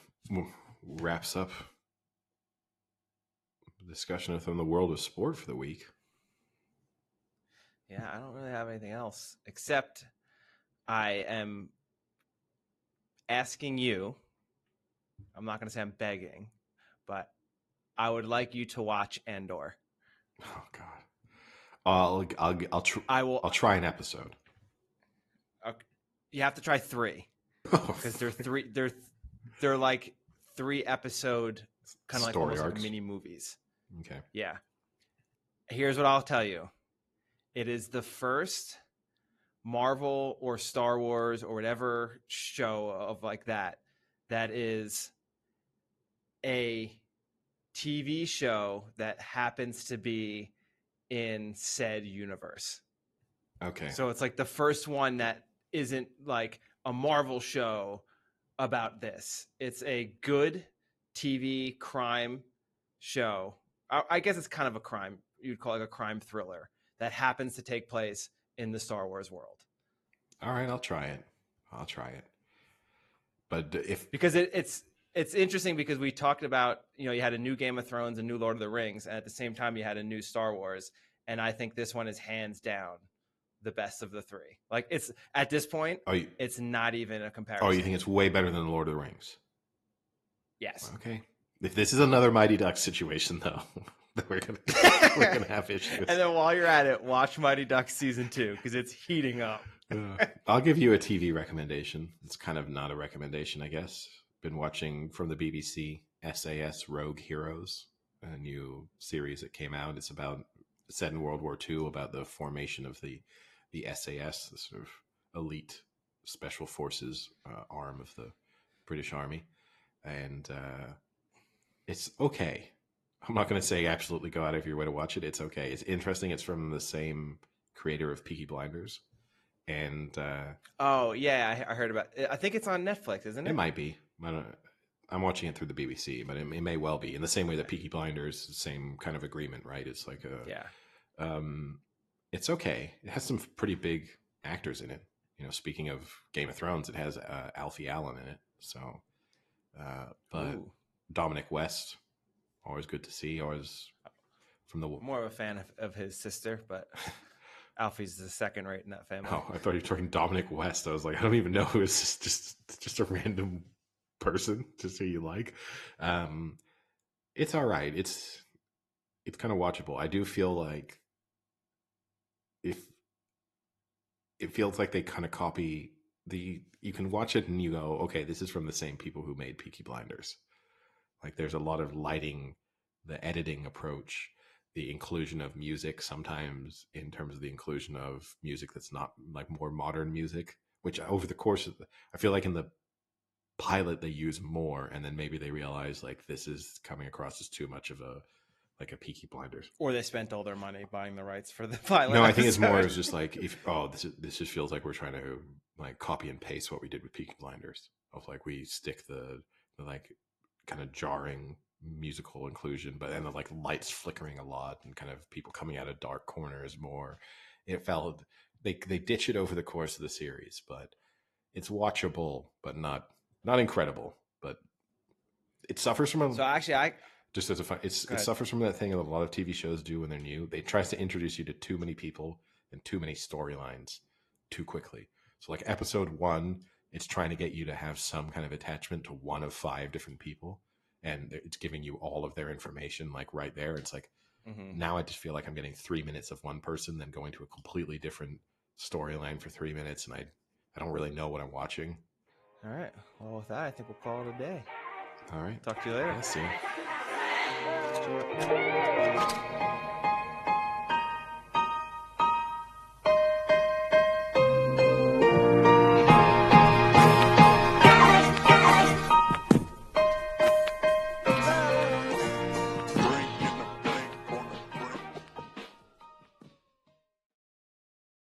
wraps up the discussion from the world of sport for the week. Yeah, I don't really have anything else except I am asking you. I'm not going to say I'm begging, but I would like you to watch Andor. Oh God, I'll try an episode. Okay. You have to try 3 because they're like 3 episode kind of like almost like mini movies. Okay. Yeah. Here's what I'll tell you. It is the first Marvel or Star Wars or whatever show of like that is a TV show that happens to be in said universe. Okay. So it's like the first one that isn't like a Marvel show about this. It's a good TV crime show. I guess it's kind of a crime. You'd call it a crime thriller that happens to take place in the Star Wars world. All right, I'll try it. But because it's interesting because we talked about, you had a new Game of Thrones, a new Lord of the Rings, and at the same time you had a new Star Wars, and I think this one is hands down the best of the 3. Like it's at this point, it's not even a comparison. Oh, you think it's way better than the Lord of the Rings? Yes. Okay. If this is another Mighty Ducks situation, though, we're gonna have issues. And then while you're at it, watch Mighty Ducks season 2 because it's heating up. I'll give you a TV recommendation. It's kind of not a recommendation, I guess. Been watching from the BBC SAS Rogue Heroes, a new series that came out. It's set in World War II, about the formation of the SAS, the sort of elite special forces arm of the British Army. And it's okay. I'm not going to say absolutely go out of your way to watch it. It's okay. It's interesting. It's from the same creator of Peaky Blinders. And oh yeah, I heard about it. I think it's on Netflix, isn't it? It might be. I'm watching it through the BBC, but it may well be in the same way that Peaky Blinders, same kind of agreement, right? It's like it's okay. It has some pretty big actors in it. Speaking of Game of Thrones, it has Alfie Allen in it. So, but Ooh. Dominic West, always good to see. Always from the more of a fan of his sister, but. Alfie's the second rate in that family. Oh, I thought you were talking Dominic West. I was like, I don't even know who is just a random person to see you like. It's all right. It's kind of watchable. I do feel like if it feels like they kind of copy you can watch it and you go, okay, this is from the same people who made Peaky Blinders. Like there's a lot of lighting, the editing approach, the inclusion of music, sometimes in terms of the inclusion of music that's not like more modern music, which over the course of I feel like in the pilot they use more, and then maybe they realize like this is coming across as too much of a Peaky Blinders, or they spent all their money buying the rights for the pilot. No, I think it's more as just like this just feels like we're trying to like copy and paste what we did with Peaky Blinders, of like we stick the like kind of jarring musical inclusion, but then the like lights flickering a lot and kind of people coming out of dark corners more. It felt they ditch it over the course of the series, but it's watchable, but not incredible. But it suffers from it suffers from that thing that a lot of TV shows do when they're new. They tries to introduce you to too many people and too many storylines too quickly. So like episode 1, it's trying to get you to have some kind of attachment to one of 5 different people. And it's giving you all of their information like right there. It's like now I just feel like I'm getting 3 minutes of one person, then going to a completely different storyline for 3 minutes, and I don't really know what I'm watching. All right. Well, with that, I think we'll call it a day. All right. Talk to you later. I'll see you.